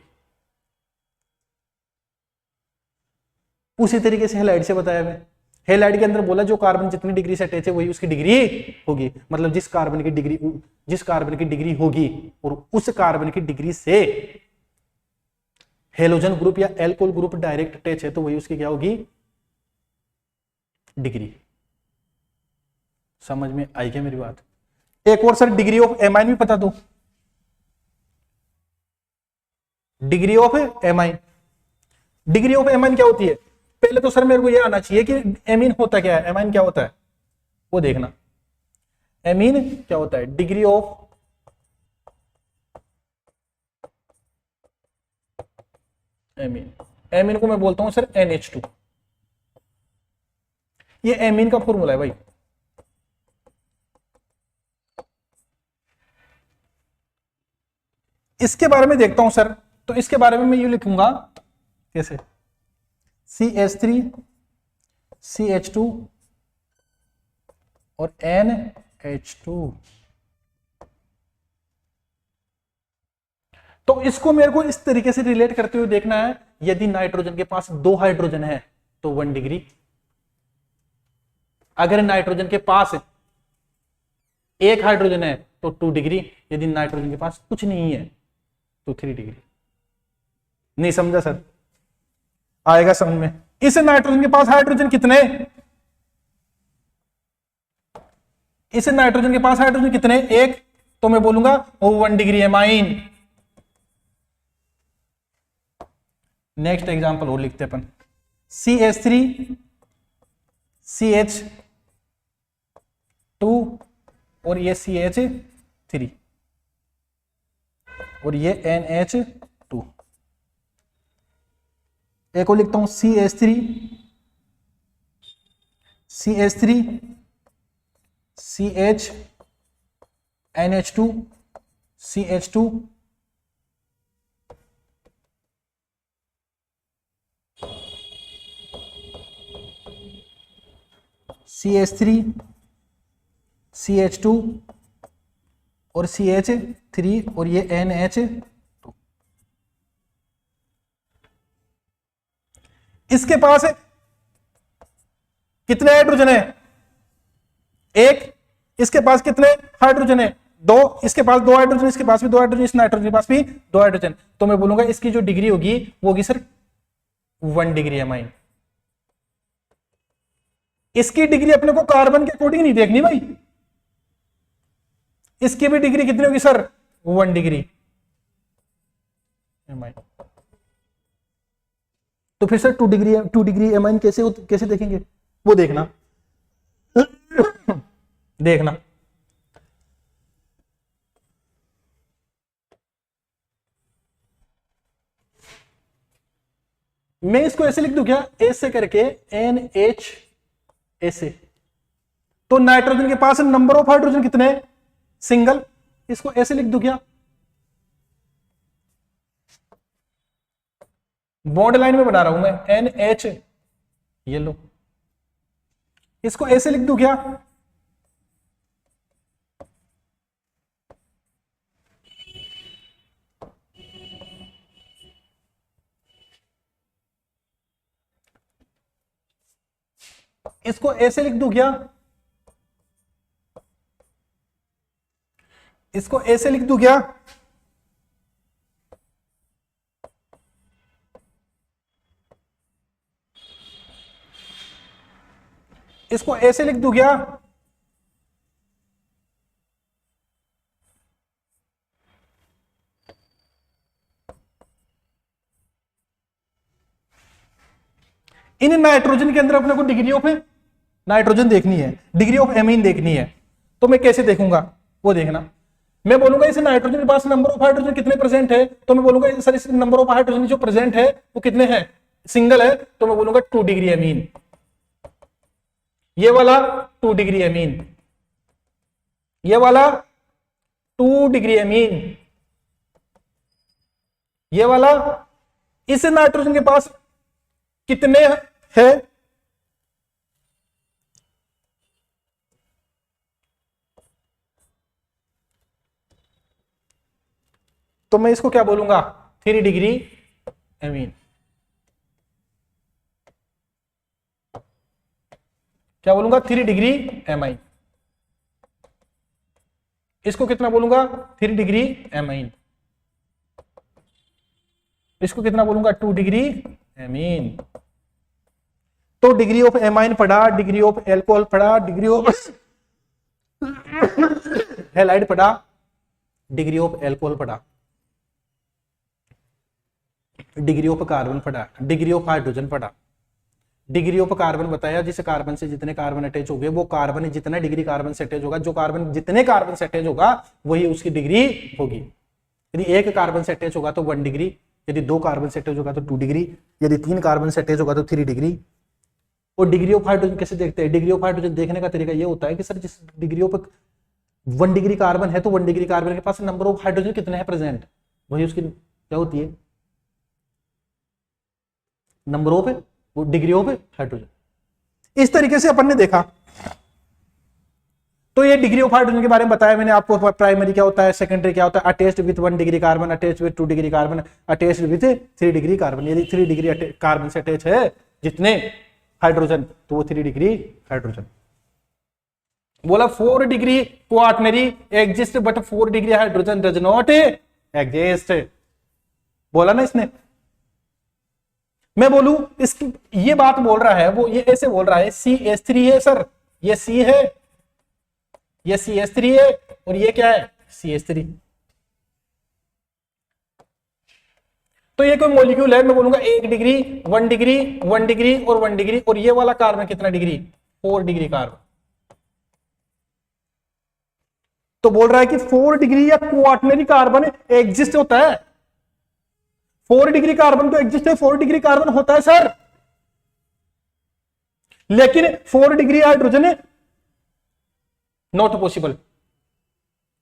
उसी तरीके से हैलाइड से बताया मैं, हैलाइड के अंदर बोला जो कार्बन जितनी डिग्री से अटैच है वही उसकी डिग्री होगी। मतलब जिस कार्बन की डिग्री होगी और उस कार्बन की डिग्री से हेलोजन ग्रुप या एल्कोहल ग्रुप डायरेक्ट अटैच है तो वही उसकी क्या होगी, डिग्री। समझ में आई क्या मेरी बात? एक और सर डिग्री ऑफ एमाइन भी पता दो। Degree of amine, degree of amine क्या होती है? पहले तो सर मेरे को ये आना चाहिए कि एमीन होता क्या है, एमाइन क्या होता है वो देखना। एमीन क्या होता है? डिग्री ऑफ एमीन, एमीन को मैं बोलता हूं सर NH2। ये एमीन का फॉर्मूला है भाई। इसके बारे में देखता हूं सर, तो इसके बारे में मैं ये लिखूंगा कैसे, CH3 CH2 और NH2। तो इसको मेरे को इस तरीके से रिलेट करते हुए देखना है, यदि नाइट्रोजन के पास 2 हाइड्रोजन है तो 1 डिग्री, अगर नाइट्रोजन के पास 1 हाइड्रोजन है तो 2 डिग्री, यदि नाइट्रोजन के पास कुछ नहीं है तो 3 डिग्री। नहीं समझा सर? आएगा समझ में? इस नाइट्रोजन के पास हाइड्रोजन कितने, इस नाइट्रोजन के पास हाइड्रोजन कितने, 1, तो मैं बोलूंगा वो 1 डिग्री एमाइन। नेक्स्ट एग्जांपल और लिखते अपन, CH3 CH2 और ये CH3 और ये NH2। एक और लिखता हूं CH3 CH NH2 CH2 CH3 CH2 और CH3 और ये NH2। इसके पास कितने हाइड्रोजन है, 1। इसके पास कितने हाइड्रोजन है, 2। इसके पास 2 हाइड्रोजन, इसके पास भी 2 हाइड्रोजन, इस नाइट्रोजन के पास भी 2 हाइड्रोजन। तो मैं बोलूंगा इसकी जो डिग्री होगी वो होगी सर 1 डिग्री एमाइन। इसकी डिग्री अपने को कार्बन के अकॉर्डिंग नहीं देखनी भाई, इसकी भी डिग्री कितनी होगी सर, 1 डिग्री एमाइन। तो फिर सर 2 डिग्री एमाइन कैसे देखेंगे वो देखना देखना। मैं इसको ऐसे लिख दूं क्या, ऐसे करके NH ऐसे। तो नाइट्रोजन के पास नंबर ऑफ हाइड्रोजन कितने, सिंगल, इसको ऐसे लिख दूं क्या, बॉन्ड लाइन में बना रहा हूं मैं NH, ये लो, इसको ऐसे लिख दूं क्या, इसको ऐसे लिख दूं क्या, इसको ऐसे लिख दूं क्या, इसको ऐसे लिख दूं क्या? इन नाइट्रोजन के अंदर अपने को डिग्री ऑफ नाइट्रोजन देखनी है, डिग्री ऑफ एमीन देखनी है, तो मैं कैसे देखूंगा वो देखना। मैं बोलूंगा इस नाइट्रोजन के पास नंबर ऑफ हाइड्रोजन कितने प्रेजेंट है, तो मैं बोलूंगा सर इस नंबर ऑफ हाइड्रोजन जो प्रेजेंट है वो कितने हैं, सिंगल है, तो मैं बोलूंगा 2 डिग्री एमीन। ये वाला 2 डिग्री एमीन, ये वाला 2 डिग्री एमीन, ये वाला। इस नाइट्रोजन के पास कितने है, तो मैं इसको क्या बोलूंगा, 3 डिग्री एमीन। क्या बोलूंगा, 3 डिग्री एमाइन। इसको कितना बोलूंगा, 3 डिग्री एमाइन। इसको कितना बोलूंगा, 2 डिग्री एमीन। तो डिग्री ऑफ एमाइन पढ़ा, डिग्री ऑफ एल्कोहल पढ़ा, डिग्री ऑफ हैलाइड पढ़ा, डिग्री ऑफ एल्कोहल पढ़ा, डिग्री ऑफ कार्बन पढ़ा, डिग्री ऑफ हाइड्रोजन पढ़ा। डिग्री ऑफ कार्बन बताया, जिस कार्बन से जितने कार्बन अटैच हो गए वो कार्बन जितना डिग्री कार्बन से अटैच होगा, जो कार्बन जितने कार्बन से अटैच होगा वही उसकी डिग्री होगी। यदि एक कार्बन से अटैच होगा तो 1 डिग्री, यदि 2 कार्बन से अटैच होगा तो 2 डिग्री, यदि 3 कार्बन से अटैच होगा तो 3 डिग्री। और डिग्री ऑफ हाइड्रोजन कैसे देखते हैं, डिग्री ऑफ हाइड्रोजन देखने का तरीका ये होता है कि सर जिस डिग्री ऑफ 1 डिग्री कार्बन है तो 1 डिग्री कार्बन के पास नंबर ऑफ हाइड्रोजन कितने हैं प्रेजेंट, वही उसकी क्या होती है, नंबर ऑफ वो डिग्री ऑफ हाइड्रोजन। इस तरीके से अपन ने देखा। तो ये डिग्री ऑफ हाइड्रोजन के बारे में बताया मैंने आपको, प्राइमरी क्या होता है, सेकेंडरी क्या होता है, attached with 1 degree carbon, attached with 2 degree carbon, attached with 3 degree carbon. यदि 3 डिग्री कार्बन से अटैच है जितने हाइड्रोजन तो वो 3 डिग्री हाइड्रोजन। बोला 4 degree quaternary exist but 4 degree hydrogen does not exist. बोला ना इसने। मैं बोलूं इसकी ये बात बोल रहा है वो, ये ऐसे बोल रहा है CH3 है सर, ये C है, ये CH3 है और ये क्या है CH3। तो ये कोई मॉलिक्यूल है, मैं बोलूंगा 1 डिग्री 1 डिग्री 1 डिग्री और 1 डिग्री, और ये वाला कार्बन कितना डिग्री, 4 डिग्री कार्बन। तो बोल रहा है कि 4 डिग्री या क्वाटनरी कार्बन एग्जिस्ट होता है। 4 डिग्री कार्बन तो एग्जिस्ट है, 4 डिग्री कार्बन होता है सर, लेकिन 4 degree hydrogen not possible.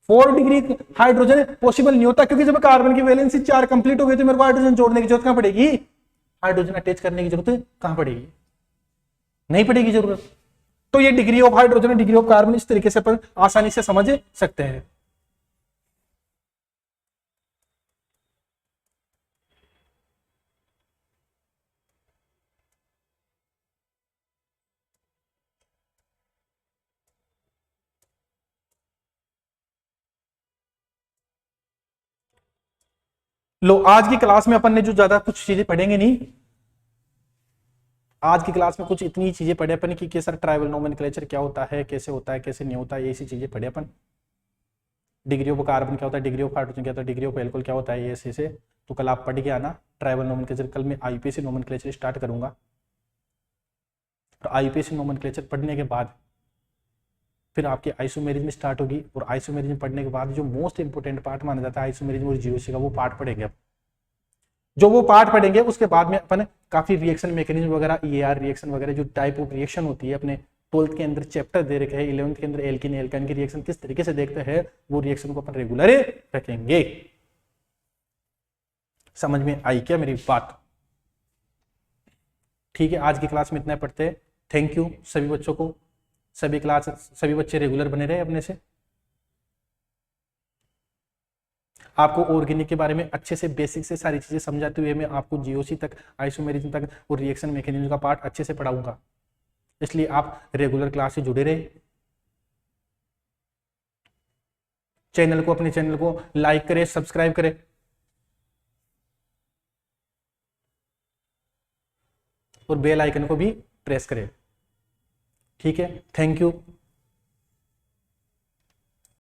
4 degree hydrogen possible नहीं होता, क्योंकि जब कार्बन की वैलेंसी 4 कंप्लीट हो गई तो मेरे को हाइड्रोजन जोड़ने की जरूरत कहां पड़ेगी, हाइड्रोजन अटैच करने की जरूरत कहां पड़ेगी, नहीं पड़ेगी जरूरत। तो ये degree of hydrogen, degree of carbon इस तरीके से अपन आसानी से समझ सकते हैं। लो, आज की क्लास में अपन ने जो ज्यादा कुछ चीजें पढ़ेंगे नहीं, आज की क्लास में कुछ इतनी चीजें पढ़े अपन कि सर ट्राइबल नोमेनक्लेचर क्या होता है, कैसे होता है, कैसे नहीं होता है, ये सी चीजें पढ़े अपन। डिग्री ऑफ कार्बन क्या होता है, डिग्री ऑफ हाइड्रोजन क्या होता है, डिग्री ऑफ एल्कोहल क्या होता है, ये ऐसे तो कल आप पढ़ के आना ट्राइबल नोमेनक्लेचर। कल मैं आईपीएसी नोमेनक्लेचर स्टार्ट करूंगा, और आईपीएसी नोमेनक्लेचर पढ़ने के बाद फिर आपकी आइसोमेरिज्म स्टार्ट होगी, और आइसोमेरिज्म पढ़ने के बाद जो मोस्ट इंपोर्टेंट पार्ट माना जाता है आइसोमेरिज्म और जीओसी का, वो पार्ट पढ़ेंगे अब। जो वो पार्ट पढ़ेंगे उसके बाद में अपन काफी रिएक्शन मैकेनिज्म वगैरह, ईएआर रिएक्शन वगैरह, जो टाइप ऑफ रिएक्शन होती है अपने 12th के अंदर चैप्टर दे रखे हैं, 11th के अंदर एल्किन एल्काइन की रिएक्शन किस तरीके से देखते हैं, वो रिएक्शन को अपन रेगुलर रखेंगे। समझ में आई क्या मेरी बात? ठीक है, आज की क्लास में इतना पढ़ते हैं। थैंक यू सभी बच्चों को, सभी बच्चे रेगुलर बने रहे अपने से। आपको ऑर्गेनिक के बारे में अच्छे से बेसिक से सारी चीजें समझाते हुए मैं आपको जीओसी तक, आइसोमेरिज्म तक और रिएक्शन मैकेनिज्म का पार्ट अच्छे से पढ़ाऊंगा, इसलिए आप रेगुलर क्लास से जुड़े रहे। चैनल को, अपने चैनल को लाइक करें, सब्सक्राइब करें, और बेल आइकन को भी प्रेस करें। ठीक है, थैंक यू।